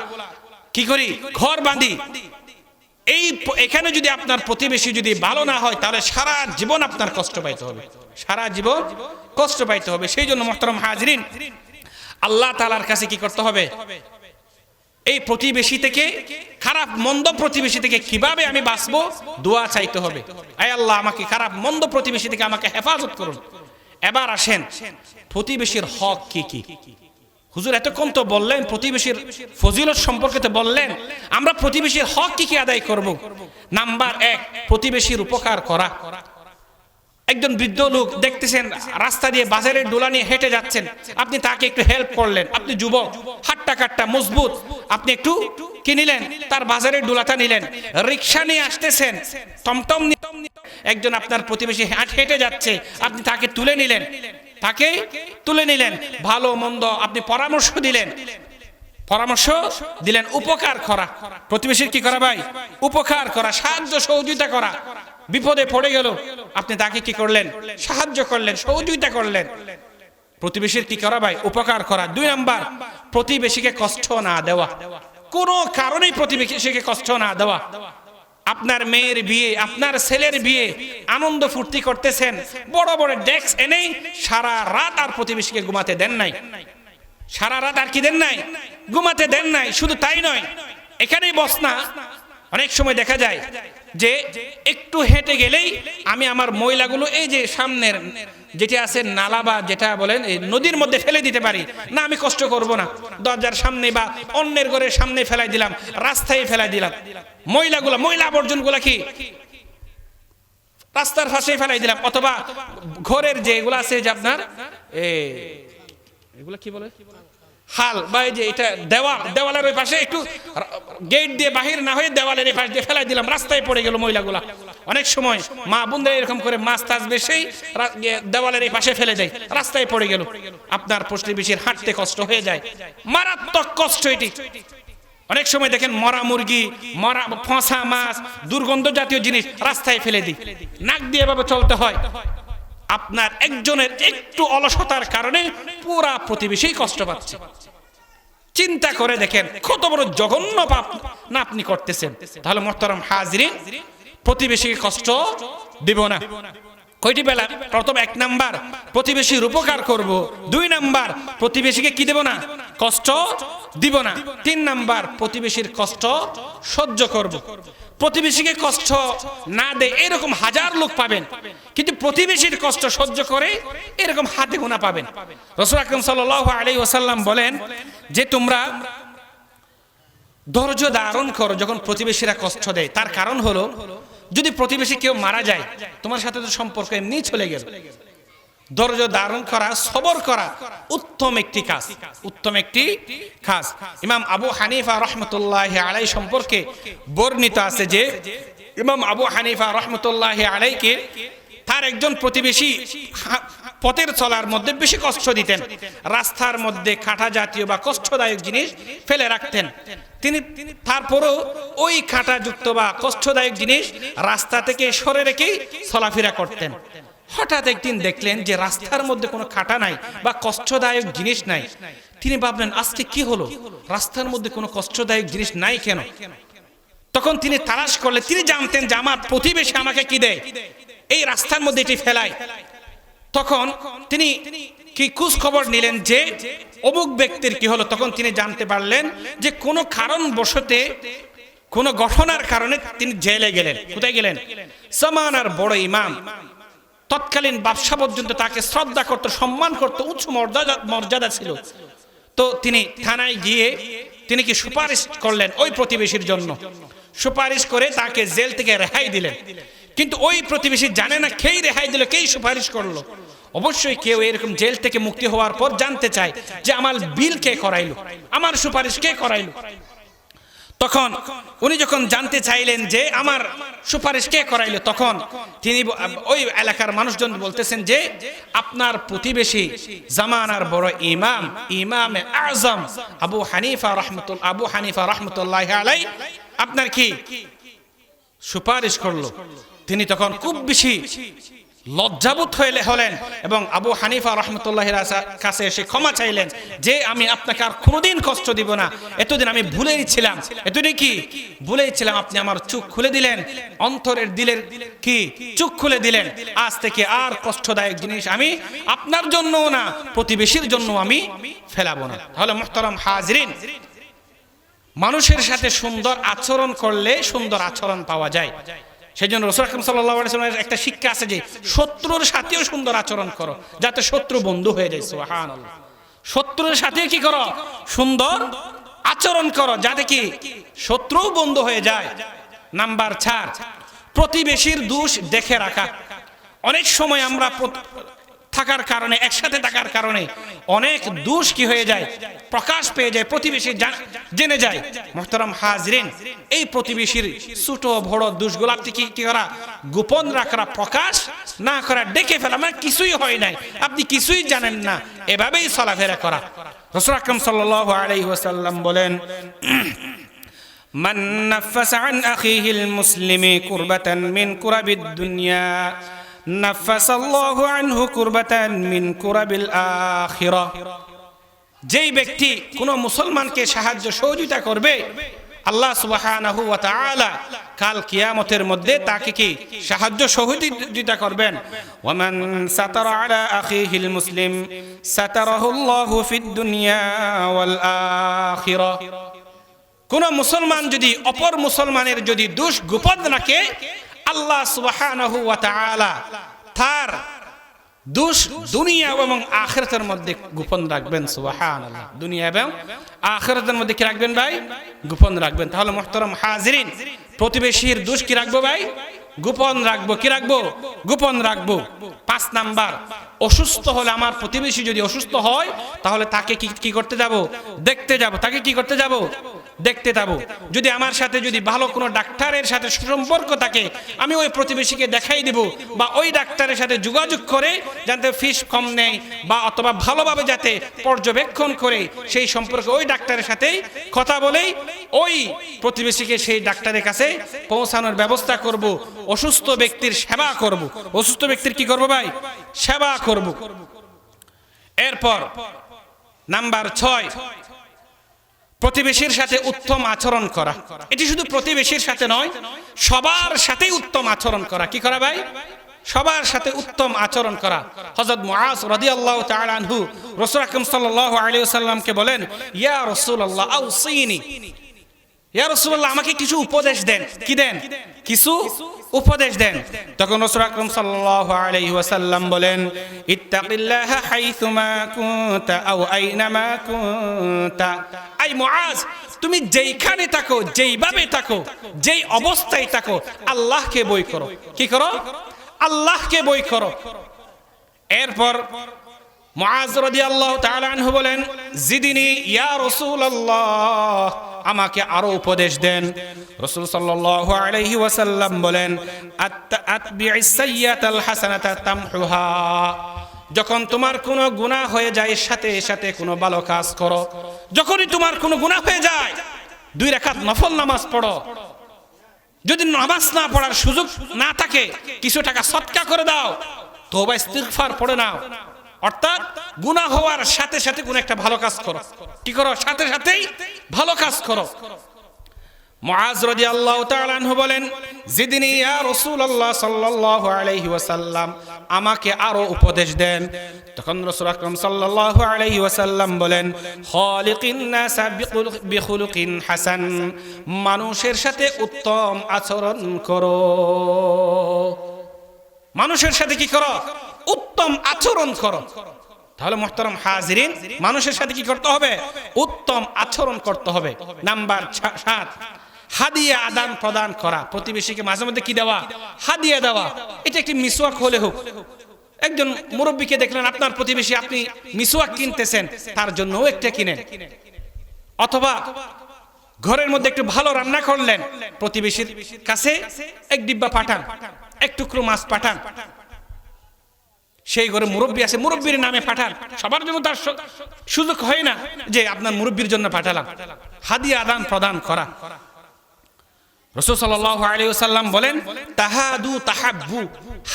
কি করি, ঘর বাঁধি, এখানে যদি আপনার প্রতিবেশী যদি ভালো না হয়, তাহলে সারা জীবন আপনার কষ্ট পাইতে হবে, সারা জীবন কষ্ট পাইতে হবে। সেই জন্য মুহতারাম হাজরিন, আল্লাহ তাআলার কাছে কি করতে হবে, এই প্রতিবেশী থেকে, খারাপ মন্দ প্রতিবেশী থেকে কিভাবে আমি বাঁচবো, দোয়া চাইতে হবে। হে আল্লাহ আমাকে খারাপ মন্দ প্রতিবেশী থেকে আমাকে হেফাজত করুন। এবার আসেন, প্রতিবেশীর হক কি কি? হুজুর এতক্ষণ তো বললেন প্রতিবেশীর ফজিলত সম্পর্কে তো বললেন, আমরা প্রতিবেশীর হক কি কি আদায় করব? নাম্বার 1, প্রতিবেশীর উপকার করা। একজন বৃদ্ধ লোক দেখতেছেন রাস্তা দিয়ে বাজারের ডোলা নিয়ে হেঁটে যাচ্ছেন, আপনি তাকে একটু হেল্প করলেন। আপনি যুবক, হাট্টা কাট্টা মজবুত, আপনি একটু কি নিলেন, তার বাজারের ডোলাটা নিলেন। রিক্সা নিয়ে আসতেছেন, টমটম একজন আপনার প্রতিবেশী হেঁটে যাচ্ছে, আপনি তাকে তুলে নিলেন, তাকে তুলে নিলেন, ভালো মন্দ আপনি পরামর্শ দিলেন, উপকার করা। প্রতিবেশীর কি করা ভাই? উপকার করা, সাহায্য সহযোগিতা করা। বিপদে পড়ে গেল, আপনি তাকে কি করলেন, সাহায্য করলেন, সহযোগিতা করলেন। প্রতিবেশীর কি করা ভাই? উপকার করা। 2 নাম্বার, প্রতিবেশীকে কষ্ট না দেওয়া, কোনো কারণেই প্রতিবেশীকে কষ্ট না দেওয়া। আপনার মেয়ের বিয়ে, আপনার ছেলের বিয়ে, আনন্দ ফুর্তি করতেছেন, বড় বড় ডেস্ক এনেই সারা রাত আর প্রতিবেশীকে ঘুমাতে দেন নাই, সারা রাত আর কি দেন নাই, ঘুমাতে দেন নাই। শুধু তাই নয়, এখানেই বস না, অনেক সময় দেখা যায় যে একটু হেঁটে গেলেই আমি আমার ময়লাগুলো এই যে সামনের যেটা আছে নালা বা যেটা বলেন এই নদীর মধ্যে ফেলে দিতে পারি না, আমি কষ্ট করব না, দরজার সামনে বা অন্যের ঘরের সামনে ফেলাই দিলাম, রাস্তায় ফেলাই দিলাম। ময়লা আবর্জনগুলা কি রাস্তার পাশে ফেলাই দিলাম, অথবা ঘরের যেগুলো আছে যে আপনার এগুলা কি বলে, হাল বা এই যে এটা দেওয়ালের ওই পাশে একটু গেট দিয়ে বাহির না হয়ে দেওয়ালের এই পাশ দিয়ে ফেলাই দিলাম, রাস্তায় পড়ে গেল মহিলাগুলা। অনেক সময় মা বোনদের এরকম করে মাছ টাছ বেশি দেওয়ালের এই পাশে ফেলে দেয়, রাস্তায় পড়ে গেল, আপনার প্রতিবেশীর হাঁটতে কষ্ট হয়ে যায়, মারাত্মক কষ্ট এটি। অনেক সময় দেখেন মরা মুরগি, মরা ফসা মাছ, দুর্গন্ধ জাতীয় জিনিস রাস্তায় ফেলে দিই, নাক দিয়ে এভাবে চলতে হয়। আপনার একজনের একটু অলসতার কারণে পুরা প্রতিবেশী কষ্ট পাচ্ছে। চিন্তা করে দেখেন কত বড় জঘন্য পাপ না আপনি করতেছেন। তাহলে মুহতারাম হাজিরিন, প্রতিবেশীকে কষ্ট দিব না। কয়টি বেলা? প্রথম 1 নাম্বার প্রতিবেশীর উপকার করব, 2 নাম্বার প্রতিবেশীকে কি দেব না, কষ্ট দিব না, 3 নাম্বার প্রতিবেশীর কষ্ট সহ্য করব। প্রতিবেশীকে কষ্ট না দেয় এরকম হাজার লোক পাবেন, কিন্তু প্রতিবেশীর কষ্ট সহ্য করে এরকম হাতে গোনা পাবেন। রাসূল আকরাম সাল্লাল্লাহু আলাইহি ওয়াসাল্লাম বলেন যে তোমরা ধৈর্য ধারণ করো যখন প্রতিবেশীরা কষ্ট দেয়। তার কারণ হলো যদি প্রতিবেশী কেউ মারা যায় তোমার সাথে তো সম্পর্ক এমনি চলে গেল। ধৈর্য ধারণ করা, সবর করা উত্তম একটি কাজ, উত্তম একটি কাজ। ইমাম আবু হানিফা রাহমাতুল্লাহি আলাইহি সম্পর্কে বর্ণিত আছে যে ইমাম আবু হানিফা রাহমাতুল্লাহি আলাইহিকে তার একজন প্রতিবেশী পথের চলার মধ্যে বেশি কষ্ট দিতেন, রাস্তার মধ্যে কাঁটা জাতীয় বা কষ্টদায়ক জিনিস ফেলে রাখতেন। তিনি তারপরও ওই কাঁটাযুক্ত বা কষ্টদায়ক জিনিস রাস্তা থেকে সরে রেখেই চলাফেরা করতেন। হঠাৎ একদিন দেখলেন যে রাস্তার মধ্যে কোনো কাঁটা নাই বা কষ্টদায়ক জিনিস নাই। তিনি ভাবলেন আজকে কি হলো, রাস্তার মধ্যে কোনো কষ্টদায়ক জিনিস নাই কেন? তখন তিনি তালাশ করলে তিনি জানতেন যে আমার প্রতিবেশী আমাকে কি দেয়, এই রাস্তার মধ্যে এটি ফেলায়। তখন তিনি কি খোঁজ খবর নিলেন যে অমুক ব্যক্তির কি হলো। তখন তিনি জানতে পারলেন যে কোনো কারণবশতে, কোনো ঘটনার কারণে তিনি জেলে গেলেন। কোথায় গেলেন? জামানার বড় ইমাম, তৎকালীন বাদশা পর্যন্ত তাকে শ্রদ্ধা করত, সম্মান করত, উচ্চ মর্যাদা ছিল। তো তিনি থানায় গিয়ে তিনি কি সুপারিশ করলেন ওই প্রতিবেশীর জন্য, সুপারিশ করে তাকে জেল থেকে রেহাই দিলেন। কিন্তু ওই প্রতিবেশী জানে না কেই রেহাই দিল, কেই সুপারিশ করলো। অবশ্যই কেউ এরকম জেল থেকে মুক্তি হওয়ার পর জানতে চায় যে আমার বিল কে করাইলো, আমার সুপারিশ কে করাইলো। তখন উনি যখন জানতে চাইলেন যে আমার সুপারিশ কে করাইলো, তখন তিনি ওই এলাকার মানুষজন বলতেছেন যে আপনার প্রতিবেশী জামানার বড় ইমাম, ইমামে আজম আবু হানিফা রাহমাতুল্লাহি আলাইহি আপনার কি সুপারিশ করলো। তিনি তখন খুব বেশি লজ্জাবোধ হলেন এবং আবু হানিফা রাহমাতুল্লাহির কাছে এসে ক্ষমা চাইলেন যে আমি আপনাকে আর কোনোদিন কষ্ট দিব না, এতদিন আমি ভুলেই ছিলাম, এতদিন কি ভুলেই ছিলাম, আপনি আমার চোখ খুলে দিলেন, অন্তরের দিলের কি চোখ খুলে দিলেন। আজ থেকে আর কষ্টদায়ক জিনিস আমি আপনার জন্য না, প্রতিবেশীর জন্য আমি ফেলাবো না। তাহলে মুহতারাম হাজিরিন, মানুষের সাথে সুন্দর আচরণ করলে সুন্দর আচরণ পাওয়া যায়। সেই জন্য রাসূল আকরাম সাল্লাল্লাহু আলাইহি ওয়াসাল্লামের একটা শিক্ষা আছে যে শত্রুর সাথেও সুন্দর আচরণ করো যাতে শত্রু বন্ধু হয়ে যায়। সুবহানাল্লাহ। শত্রুর সাথে কি করো? সুন্দর আচরণ করো যাতে কি শত্রু বন্ধু হয়ে যায়। নাম্বার 4, প্রতিবেশীর দোষ দেখে রাখা। অনেক সময় আমরা থাকার কারণে, একসাথে থাকার কারণে অনেক দোষ কি হয়ে যায়, প্রকাশ পেয়ে যায়, প্রতিবেশী জেনে যায়। মুহতারাম হাজিরিন, এই প্রতিবেশীর ছোট বড় দোষগুলো আপনি কি করা, গোপন রাখা, প্রকাশ না করা, ডেকে ফেলা, মানে কিছুই হয় নাই, আপনি কিছুই জানেন না, এভাবেই চলাফেরা করা। রাসূল আকরাম সাল্লাল্লাহু আলাইহি ওয়াসাল্লাম বলেন মান নাফাসা আন আখিহিল মুসলিমি কুরবাতান মিন কুরাবিদ দুনিয়া নাফাসাল্লাহু আনহু কুরবাতান মিন কুরাবিল আখিরাহ। যেই ব্যক্তি কোন মুসলমানকে সাহায্য সহযোগিতা করবে, আল্লাহ সুবহানাহু ওয়া তাআলা কাল কিয়ামতের মধ্যে তাকে কি সাহায্য সহযোগিতা করবেন। ওয়া মান সাতারা আলা আখিহিল মুসলিম সাতারাহুল্লাহু ফিদ দুনিয়া ওয়াল আখিরাহ। কোন মুসলমান যদি অপর মুসলমানের যদি দোষ গোপন রাখে, আল্লাহ সুবহানাহু ওয়া তাআলা তার দোষ দুনিয়া এবং আখিরাতের মধ্যে গোপন রাখবেন। সুবহানাল্লাহ। দুনিয়া এবং আখিরাতের মধ্যে কি রাখবেন ভাই? গোপন রাখবেন। তাহলে মুহতারাম হাজিরিন, প্রতিবেশীর দোষ কি রাখবো ভাই? গোপন রাখবো। কি রাখবো? গোপন রাখবো। 5 নাম্বার, অসুস্থ হলে আমার প্রতিবেশী যদি অসুস্থ হয় তাহলে তাকে কি করতে যাব? দেখতে যাব। তাকে কি করতে যাব? দেখতে যাব। যদি আমার সাথে যদি ভালো কোনো ডাক্তারের সাথে সুসম্পর্ক থাকে, আমি ওই প্রতিবেশীকে দেখাই দেব, বা ওই ডাক্তারের সাথে যোগাযোগ করে যাতে ফিস কম নেয় বা অথবা ভালোভাবে যাতে পর্যবেক্ষণ করে সেই সম্পর্কে ওই ডাক্তারের সাথেই কথা বলেই ওই প্রতিবেশীকে সেই ডাক্তারের কাছে পৌঁছানোর ব্যবস্থা করব। অসুস্থ ব্যক্তির সেবা করব। অসুস্থ ব্যক্তির কি করব ভাই? সেবা করব। এরপর নাম্বার 6, প্রতিবেশীর সাথে উত্তম আচরণ করা। এটি শুধু প্রতিবেশীর সাথে নয়, সবার সাথেই উত্তম আচরণ করা। কি করা ভাই? সবার সাথে উত্তম আচরণ করা। হযরত মুআজ রাদিয়াল্লাহু তাআলা আনহু রাসূল আকরাম সাল্লাল্লাহু আলাইহি ওয়াসাল্লামকে বলেন, ইয়া রাসূলুল্লাহ আউসিনি, ইয়া রাসূলুল্লাহ আমাকে কিছু উপদেশ দেন। কি দেন? কিছু উপদেশ দেন। তখন রাসূল আকরাম সাল্লাল্লাহু আলাইহি ওয়াসাল্লাম বলেন, ইত্তাকিল্লাহা হাইসুমা কুনতা আও আইনামা কুনতা। আই মুআজ, তুমি যেইখানে থাকো, যেইভাবে থাকো, যেই অবস্থায় থাকো, আল্লাহকে বই করো। কি করো? আল্লাহকে বই করো। এরপর মুআজ রাদিয়াল্লাহু তাআলা আনহু বলেন, জিদিনি ইয়া রাসূলুল্লাহ, আমাকে আরো উপদেশ দেন। রাসূল সাল্লাল্লাহু আলাইহি ওয়াসাল্লাম বলেন, আতবি'is সাইয়্যাতাল হাসানাতা তামহুহা। যখন তোমার কোনো গুনাহ হয়ে যায়, সাথে সাথে কোনো ভালো কাজ করো। যখনই তোমার কোনো গুনাহ হয়ে যায়, 2 রাকাত নফল নামাজ পড়ো। যদি নামাজ না পড়ার সুযোগ না থাকে, কিছু টাকা সদকা করে দাও, তওবা ইস্তিগফার পড়ে নাও। অর্থাৎ গুনাহ হওয়ার সাথে সাথে কোনো একটা ভালো কাজ করো। কি করো? সাথে সাথেই ভালো কাজ করো। মুআজ রাদিয়াল্লাহু তাআলা আনহু বলেন, জিদনি ইয়া রাসূলুল্লাহ সাল্লাল্লাহু আলাইহি ওয়াসাল্লাম, আমাকে আরো উপদেশ দেন। তখন রাসূল আকরাম সাল্লাল্লাহু আলাইহি ওয়াসাল্লাম বলেন, খালিকিন নাসা বিখুলুকিন হাসান, মানুষের সাথে উত্তম আচরণ করো। মানুষের সাথে কি করো? উত্তম আচরণ করো। তাহলে মুহতারাম হাজিরিন, মানুষের সাথে কি করতে হবে? উত্তম আচরণ করতে হবে। নাম্বার 7, হাদিয়া আদান প্রদান করা। প্রতিবেশীকে মাঝে মধ্যে কি দেওয়া? হাদিয়া দেওয়া। এটা একটি মিসওয়াক হলে হোক। একজন মুরব্বীকে দেখলেন আপনার প্রতিবেশী, আপনি মিসওয়াক কিনতেছেন, তার জন্যও একটা কিনেন। অথবা ঘরের মধ্যে একটু ভালো রান্না করলেন, প্রতিবেশীর কাছে 1 ডিব্বা পাঠান, 1 টুকরো মাছ পাঠান। সেই ঘরে মুরব্বী আছে, মুরব্বীর নামে পাঠান। সবার জন্য তার সুযোগ হয় না যে আপনার মুরব্বীর জন্য পাঠালাম। হাদিয়া আদান প্রদান করা। রাসূল সাল্লাল্লাহু আলাইহি ওয়াসাল্লাম বলেন, তাহাদু তাহাব্বু,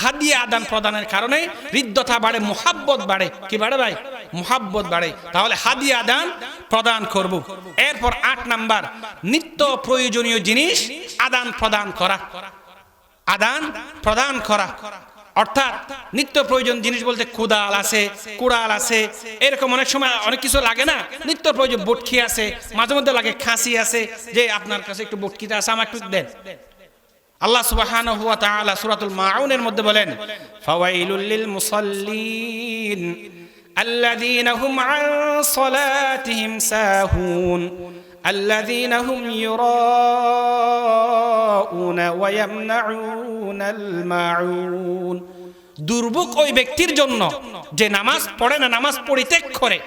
হাদিয়া আদান প্রদানের কারণে হৃদ্যতা বাড়ে, মুহাব্বত বাড়ে। কি বাড়ে ভাই? মুহাব্বত বাড়ে। তাহলে হাদিয়া আদান প্রদান করব। এরপর 8 নাম্বার, নিত্য প্রয়োজনীয় জিনিস আদান প্রদান করা। আদান প্রদান করা অর্থাৎ নিত্য প্রয়োজন জিনিস বলতে কুদাল আছে, কুড়াল আছে, এরকম অনেক সময় অনেক কিছু লাগে না। নিত্য প্রয়োজন বটকি আছে, মাঝে মধ্যে লাগে খাসি আছে, যে আপনার কাছে একটু বটকিটা আছে, আমার একটু দেন। আল্লাহ সুবহানাহু ওয়া তাআলা সূরাতুল মাউনের মধ্যে বলেন, ফাওয়াইলুল লিল মুসাল্লিন আল্লাযীনা হুম আন সালাতিহিম সাহুন আল্লাযীনা হুম ইউরাউনা ওয়া ইয়ামনাউনাল মাউন। দুর্ভোগ ওই ব্যক্তির জন্য যে নামাজ পড়ে না, নামাজ পরিত্যাগ করে।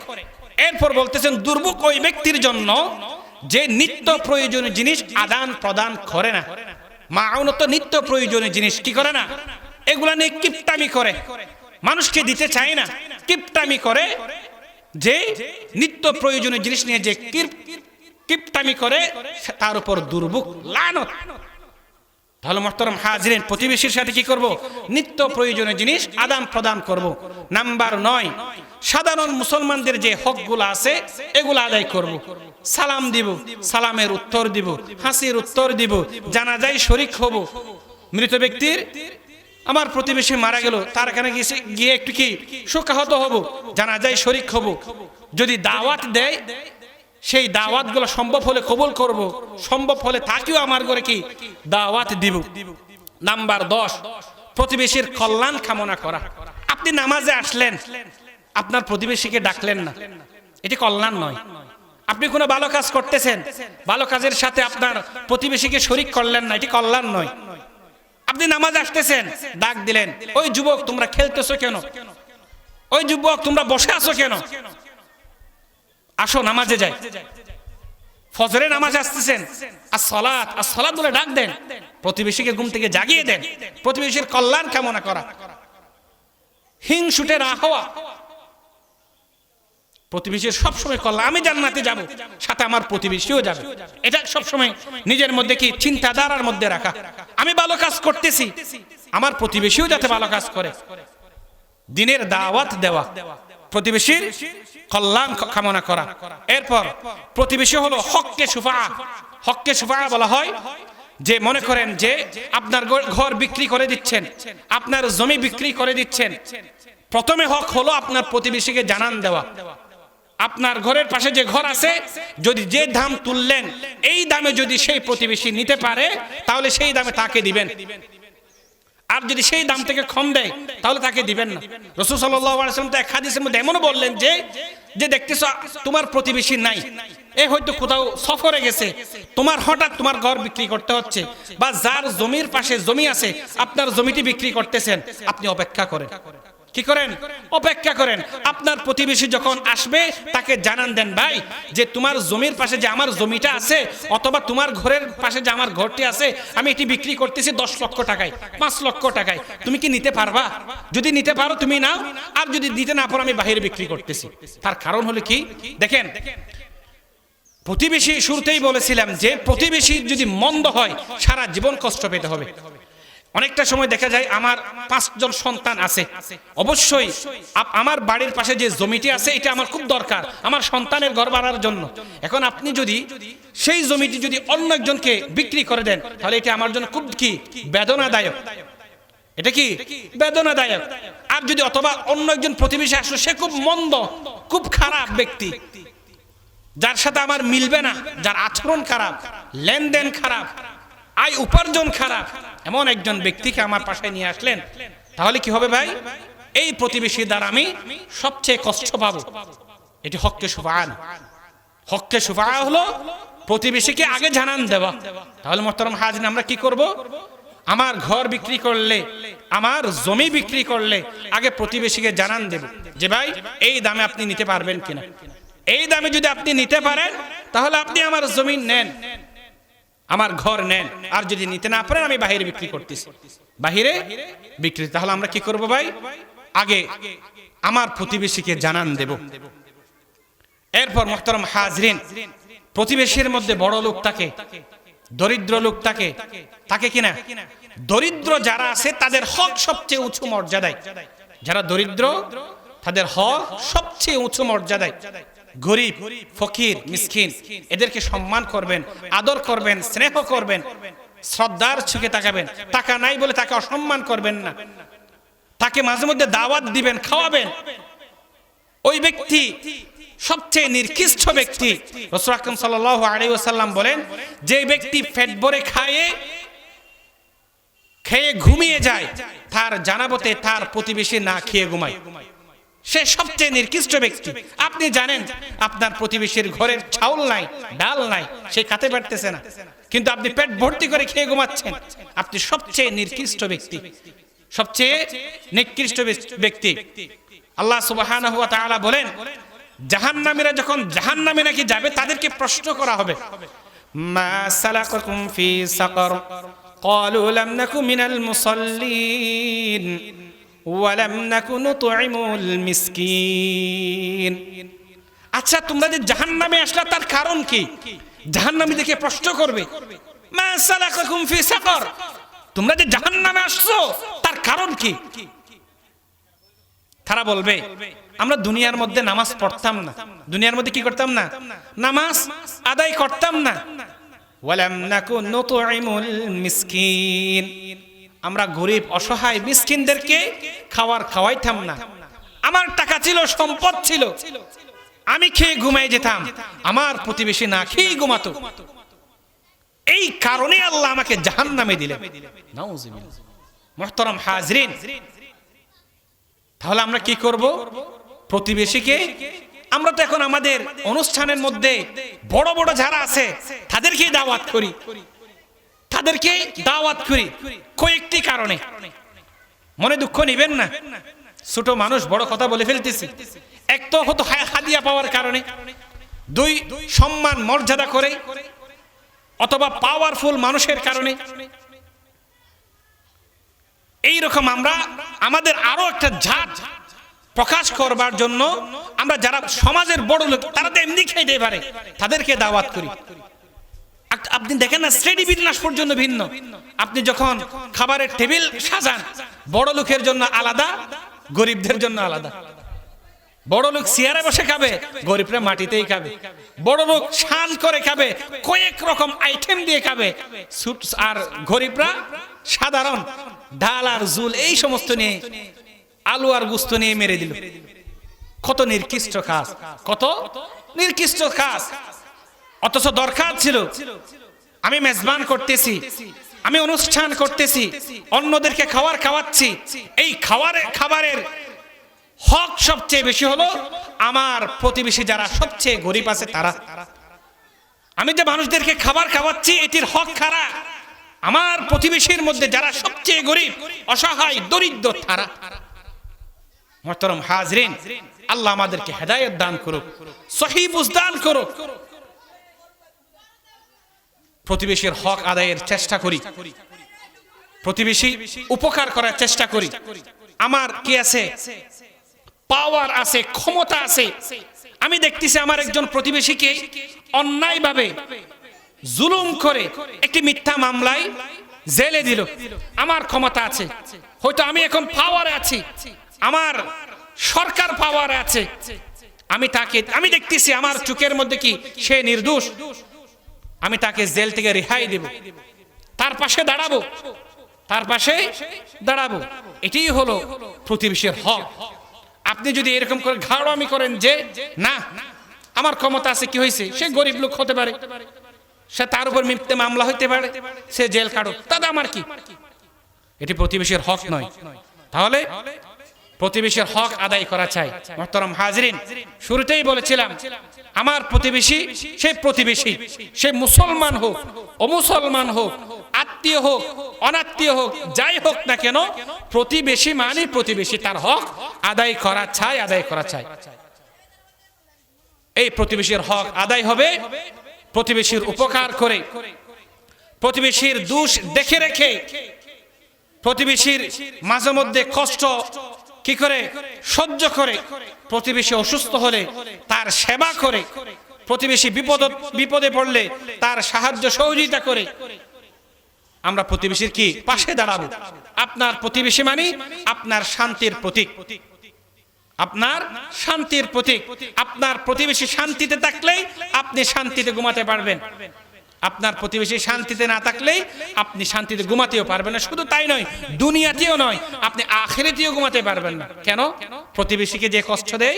এরপর বলতেছেন, দুর্ভোগ ওই ব্যক্তির জন্য যে নিত্য প্রয়োজনীয় জিনিস আদান প্রদান করে না। মাউনত নিত্য প্রয়োজনীয় জিনিস কি করে না, এগুলা নিয়ে কিপটামি করে, মানুষকে দিতে চায় না, কিপটামি করে। যে নিত্য প্রয়োজনীয় জিনিস নিয়ে যে কিপটামি করে, তার উপর দুর্ভোগ, লানত। তাহলে মুহতারাম হাজিরিন, প্রতিবেশীর সাথে কি করব? নিত্য প্রয়োজনীয় জিনিস আদান প্রদান করব। নাম্বার 9, সাধারণ মুসলমানদের যে হকগুলো আছে এগুলো আদায় করব। সালাম দিব, সালামের উত্তর দিব, হাসির উত্তর দিব, জানাজায় শরীক হব। মৃত ব্যক্তির, আমার প্রতিবেশী মারা গেল, তার এখানে গিয়ে একটু কি শোকাহত হব, জানাজায় শরীক হব। যদি দাওয়াত দেয়, সেই দাওয়াতগুলো সম্ভব হলে কবুল করব, সম্ভব হলে তাকেও আমার ঘরে কি দাওয়াত দিব। নাম্বার 10, প্রতিবেশীর কল্যাণ কামনা করা। আপনি নামাজে আসলেন, আপনার প্রতিবেশীকে ডাকলেন না, এটি কল্যাণ নয়। আপনি কোনো ভালো কাজ করতেছেন, ভালো কাজের সাথে আপনার প্রতিবেশীকে শরীক করলেন না, এটি কল্যাণ নয়। আপনি নামাজ আসতেছেন, ডাক দিলেন, ওই যুবক তোমরা খেলতেছো কেন, ওই যুবক তোমরা বসে আছো কেন, আসো নামাজে যাই। ফজরে নামাজ আসতেছেন, আসসালাত বলে ডাক দেন, প্রতিবেশীকে ঘুম থেকে জাগিয়ে দেন, প্রতিবেশীর কল্যাণ কামনা করা, হিংসুটে না হওয়া, প্রতিবেশীর সবসময় কল্যাণ, আমি জান্নাতে যাব সাথে আমার প্রতিবেশীও যাবে, এটা সবসময় নিজের মধ্যে কি চিন্তাধারার মধ্যে রাখা। আমি ভালো কাজ করতেছি, আমার প্রতিবেশীও যাতে ভালো কাজ করে, দিনের দাওয়াত দেওয়া, প্রতিবেশীর কল্যাণ কামনা করা। এরপর প্রতিবেশী হলো হক্কে সুফা। হক্কে সুফা বলা হয় যে মনে করেন যে আপনার ঘর বিক্রি করে দিচ্ছেন, আপনার জমি বিক্রি করে দিচ্ছেন, প্রথমে হক হলো আপনার প্রতিবেশীকে জানান দেওয়া। আপনার ঘরের পাশে যে ঘর আছে, যদি যে দাম তুললেন এই দামে যদি সেই প্রতিবেশী নিতে পারে তাহলে সেই দামে তাকে দিবেন, আর যদি সেই দাম থেকে কম দেয় তাহলে তাকে দিবেন না। রাসূল সাল্লাল্লাহু আলাইহি ওয়াসাল্লাম তো এক হাদিসের মধ্যে এমনও বললেন যে যে দেখতেছো তোমার প্রতিবেশী নাই, এ হয়তো কোথাও সফরে গেছে, তোমার হঠাৎ তোমার ঘর বিক্রি করতে হচ্ছে, বা যার জমির পাশে জমি আছে আপনার জমিটি বিক্রি করতেছেন, আপনি অপেক্ষা করেন। কি করেন? অপেক্ষা করেন। আপনার প্রতিবেশী যখন আসবে তাকে জানান দেন, ভাই যে তোমার জমির পাশে যে আমার জমিটা আছে, অথবা তোমার ঘরের পাশে যে আমার ঘরটি আছে, আমি এটি বিক্রি করতেছি 10 লক্ষ টাকায়, 5 লক্ষ টাকায়, তুমি কি নিতে পারবা? যদি নিতে পারো তুমি নাও, আর যদি দিতে না পারো আমি বাইরে বিক্রি করতেছি। তার কারণ হলো কি, দেখেন প্রতিবেশী, শুরুতেই বলেছিলাম যে প্রতিবেশী যদি মন্দ হয় সারা জীবন কষ্ট পেতে হবে। অনেকটা সময় দেখা যায় আমার 5 জন সন্তান আছে, অবশ্যই আমার বাড়ির পাশে যে জমিটি আছে এটা আমার খুব দরকার আমার সন্তানের ঘর বানার জন্য। এখন আপনি যদি সেই জমিটি যদি অন্য একজনকে বিক্রি করে দেন তাহলে এটা আমার জন্য খুব কি বেদনাদায়ক, এটা কি বেদনাদায়ক। আর যদি অথবা অন্য একজন প্রতিবেশী আসলো, সে খুব মন্দ, খুব খারাপ ব্যক্তি, যার সাথে আমার মিলবে না, যার আচরণ খারাপ, লেনদেন খারাপ, আয় উপার্জন খারাপ, এমন একজন ব্যক্তিকে আমার পাশে নিয়ে আসলেন, তাহলে কি হবে ভাই? এই প্রতিবেশী দ্বারা আমি সবচেয়ে কষ্ট পাবো। এটি হক্কে সুফা। হক্কে সুফা হলো প্রতিবেশীকে আগে জানান দেওয়া। তাহলে মোহতারাম হাজির, আমরা কি করব? আমার ঘর বিক্রি করলে, আমার জমি বিক্রি করলে আগে প্রতিবেশীকে জানান দেব যে ভাই এই দামে আপনি নিতে পারবেন কিনা। এই দামে যদি আপনি নিতে পারেন তাহলে আপনি আমার জমি নেন, আমার ঘর নেন, আর যদি নিতে না পারেন আমি বাহিরে বিক্রি করতেছি, বাহিরে বিক্রি। তাহলে আমরা কি করব ভাই? আগে আমার প্রতিবেশীকে জানান দেব। এরপর মুহতারাম হাজরিন, প্রতিবেশীর মধ্যে বড় লোক থাকে, দরিদ্র লোক থাকে, থাকে কিনা? দরিদ্র যারা আছে তাদের হক সবচেয়ে উঁচু মর্যাদায়। যারা দরিদ্র তাদের হক সবচেয়ে উঁচু মর্যাদায়। গরিব, ফকির, মিসকিন এদেরকে সম্মান করবেন, আদর করবেন, স্নেহ করবেন, শ্রদ্ধার চোখে তাকাবেন। টাকা নাই বলে তাকে অসম্মান করবেন না, তাকে মাঝে মধ্যে দাওয়াত দিবেন, খাওয়াবেন। ওই ব্যক্তি সবচেয়ে নিকৃষ্ট ব্যক্তি। রাসূল আকরাম সাল্লাল্লাহু আলাইহি ওয়াসাল্লাম বলেন, যে ব্যক্তি পেট ভরে খেয়ে ঘুমিয়ে যায়, তার জানাবতে তার প্রতিবেশী না খেয়ে ঘুমায়, সে সবচেয়ে নিকৃষ্ট ব্যক্তি। আপনি জানেন আপনার প্রতিবেশীর ঘরের চাউল নাই, ডাল নাই, সে খেতে পারতেছে না, কিন্তু আপনি পেট ভর্তি করে খেয়ে ঘুমাচ্ছেন, আপনি সবচেয়ে নিকৃষ্ট ব্যক্তি, সবচেয়ে নিকৃষ্ট ব্যক্তি। আল্লাহ সুবহানাহু ওয়া তাআলা বলেন, জাহান্নামীরা যখন জাহান্নামে নাকি যাবে তাদেরকে প্রশ্ন করা হবে, মা সালাকাকুম ফি সাকার ক্বালু লাম নাকু মিনাল মুসাল্লিন ওয়ালাম নাকু নুতঈমুল মিসকিন। আচ্ছা, তোমরা যে জাহান্নামে আসলা তার কারণ কি? জাহান্নামীদেরকে প্রশ্ন করবে, মা সালাকাকুম ফি সাকার, তোমরা যে জাহান্নামে আসছো তার কারণ কি? তারা বলবে, আমরা দুনিয়ার মধ্যে নামাজ পড়তাম না, দুনিয়ার মধ্যে কি করতাম না? নামাজ আদায় করতাম না। ওয়ালাম নাকু নুতঈমুল মিসকিন, আমরা গরিব অসহায় মিসকিনদেরকে খাওয়াইতাম না। আমার টাকা ছিল, সম্পদ ছিল, আমি খেয়ে ঘুমাই যেতাম, আমার প্রতিবেশী না খেয়ে ঘুমাতো। এই কারণে আল্লাহ আমাকে জাহান্নামে দিলেন। নাউযুবিল্লাহ। মুহতারাম হাজরিন, তাহলে আমরা কি করব? প্রতিবেশীকে, আমরা তো এখন আমাদের অনুষ্ঠানের মধ্যে বড় বড় যারা আছে তাদেরকে দাওয়াত করি, তাদেরকে দাওয়াত করি কয়েকটি কারণে। মনে দুঃখ নিবেন না, ছোট মানুষ বড় কথা বলে ফেলতেছি। এক তো হতো হাদিয়া পাওয়ার কারণে, দুই সম্মান মর্যাদা করে অথবা পাওয়ারফুল মানুষের কারণে। এইরকম আমরা আমাদের আরো একটা জাত প্রকাশ করবার জন্য আমরা যারা সমাজের বড় লোক, তারা তো এমনি খাইতে পারে, তাদেরকে দাওয়াত করি। আপনি দেখেন না, শ্রেণী বিন্যাস পর্যন্ত ভিন্ন। আপনি যখন খাবারের টেবিল সাজান, বড় লোকের জন্য আলাদা, গরিবদের জন্য আলাদা। বড় লোক চেয়ারে বসে খাবে, গরিবরা মাটিতেই খাবে। বড় লোক শান করে খাবে, কয়েক রকম আইটেম দিয়ে খাবে, আর গরিবরা সাধারণ ডাল আর জুল এই সমস্ত নিয়ে, আলু আর গুস্ত নিয়ে মেরে দিল। কত নির্কৃষ্ট কাজ, কত নির্কৃষ্ট কাজ। অথচ দরকার ছিল, আমি মেজবান করতেছি, আমি অনুষ্ঠান করতেছি, অন্যদেরকে খাওয়াচ্ছি, এই খাবারের হক সবচেয়ে বেশি হলো আমার প্রতিবেশী যারা সবচেয়ে গরিব আছে তারা। আমি যে মানুষদেরকে খাবার খাওয়াচ্ছি, এটির হক কারা? আমার প্রতিবেশীর মধ্যে যারা সবচেয়ে গরিব, অসহায়, দরিদ্র তারা। মুহতারাম হাজরিন, আল্লাহ আমাদেরকে হেদায়েত দান করুক, সহিহ বুঝ দান করুক। প্রতিবেশীর হক আদায়ের চেষ্টা করি, প্রতিবেশী উপকার করার চেষ্টা করি। আমার কি আছে? পাওয়ার আছে, ক্ষমতা আছে। আমি দেখতেছি আমার একজন প্রতিবেশীকে অন্যায়ভাবে জুলুম করে একটি মিথ্যা মামলায় জেলে দিল। আমার ক্ষমতা আছে, হয়তো আমি এখন পাওয়ারে আছি, আমার সরকার পাওয়ারে আছে, আমি দেখতেছি আমার চোখের মধ্যে কি সে নির্দোষ, আমি তাকে জেল থেকে রেহাই দেব, তার পাশে দাঁড়াবো, তার পাশে দাঁড়াবো। এটাই হলো প্রতিবেশীর হক। আপনি যদি এরকম করে ঘাড়ামি করেন যে না আমার ক্ষমতা আছে, কি হয়েছে, সে গরিব লোক হতে পারে, সে তার উপর মিথ্যে মামলা হইতে পারে, সে জেল কাটুক, তাতে আমার কি? এটি প্রতিবেশীর হক নয়। তাহলে প্রতিবেশীর হক আদায় করা চাই। মুহতারাম হাজরিন, শুরুতেই বলেছিলাম আমার প্রতিবেশী, সেই প্রতিবেশী সে মুসলমান হোক, অমুসলমান হোক, আত্মীয় হোক, অনাত্মীয় হোক, যাই হোক না কেন, প্রতিবেশী মানে প্রতিবেশী, তার হক আদায় করা চাই, আদায় করা চাই। এই প্রতিবেশীর হক আদায় হবে প্রতিবেশীর উপকার করে, প্রতিবেশীর দোষ দেখে রেখে, প্রতিবেশীর মাঝে মধ্যে কষ্ট কি করে সহ্য করে, প্রতিবেশী অসুস্থ হলে তার সেবা করে, প্রতিবেশী বিপদে পড়লে তার সাহায্য সহযোগিতা করে। আমরা প্রতিবেশীর কি পাশে দাঁড়াবো। আপনার প্রতিবেশী মানে আপনার শান্তির প্রতীক, আপনার শান্তির প্রতীক। আপনার প্রতিবেশী শান্তিতে থাকলেই আপনি শান্তিতে ঘুমাতে পারবেন। আপনার প্রতিবেশী শান্তিতে না থাকলেই আপনি শান্তিতে ঘুমাতেও পারবেন না। শুধু তাই নয়, দুনিয়াতেও নয়, আপনি আখিরাতেও ঘুমাতে পারবেন না। কেন? প্রতিবেশীকে যে কষ্ট দেয়,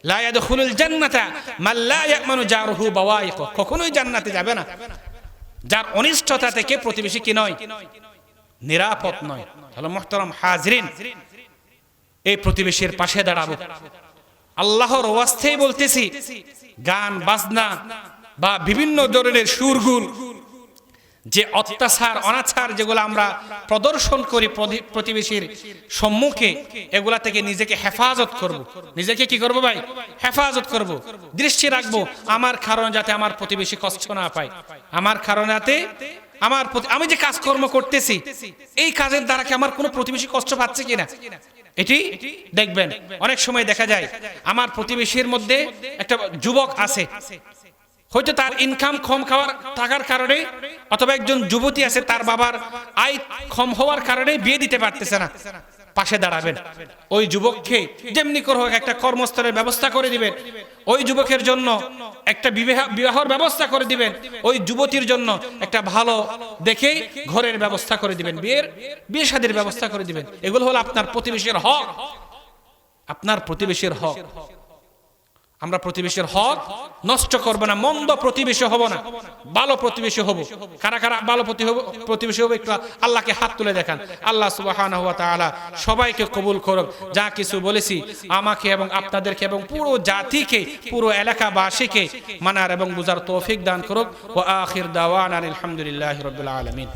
লা ইয়াদখুলুল জান্নাতা মান লা ইয়ামানু জারুহু বাওয়াইক, কখনোই জান্নাতে যাবে না যার অনিষ্টতা থেকে প্রতিবেশী কি নয়, নিরাপদ নয়। তাহলে মুহতারাম হাজরিন, এই প্রতিবেশীর পাশে দাঁড়াবো। আল্লাহর ওয়াস্তেই বলতেছি, গান বাজনা বা বিভিন্ন ধরনের সুরগুল, যে অত্যাচার অনাচার যেগুলো আমরা প্রদর্শন করি প্রতিবেশীর সম্মুখে, এগুলা থেকে নিজেকে হেফাজত করব। নিজেকে কি করব ভাই? হেফাজত করব, দৃষ্টি রাখবো আমার কারণে যাতে আমার প্রতিবেশী কষ্ট না পায়, আমার কারণে যাতে আমি যে কাজকর্ম করতেছি এই কাজের দ্বারা কি আমার কোনো প্রতিবেশী কষ্ট পাচ্ছে কিনা, এটি দেখবেন। অনেক সময় দেখা যায় আমার প্রতিবেশীর মধ্যে একটা যুবক আছে, হয়তো তার ইনকাম কম থাকার কারণে, অথবা একজন যুবতী আছে তার বাবার আয় কম হওয়ার কারণে বিয়ে দিতে পারতেছে না। পাশে দাঁড়াবেন, ওই যুবককে যেমনি করে হোক একটা কর্মস্থলের ব্যবস্থা করে দিবেন, ওই যুবকের জন্য একটা বিবাহের ব্যবস্থা করে দিবেন, ওই যুবতীর জন্য একটা ভালো দেখে ঘরের ব্যবস্থা করে দিবেন, বিয়ে শাদীর ব্যবস্থা করে দিবেন। এগুলো হলো আপনার প্রতিবেশীর হক, আপনার প্রতিবেশীর হক। আমরা প্রতিবেশীর হক নষ্ট করব না, মন্দ প্রতিবেশী হব না, ভালো প্রতিবেশী হব। কারা কারা ভালো প্রতিবেশী হব একটু আল্লাহকে হাত তুলে দেখান। আল্লাহ সুবহানাহু ওয়া তাআলা সবাইকে কবুল করুক। যা কিছু বলেছি আমাকে এবং আপনাদেরকে এবং পুরো জাতিকে, পুরো এলাকাবাসীকে মানার এবং বুঝার তৌফিক দান করুক। ওয়া আখির দাওয়ানা আলহামদুলিল্লাহি রাব্বিল আলামিন।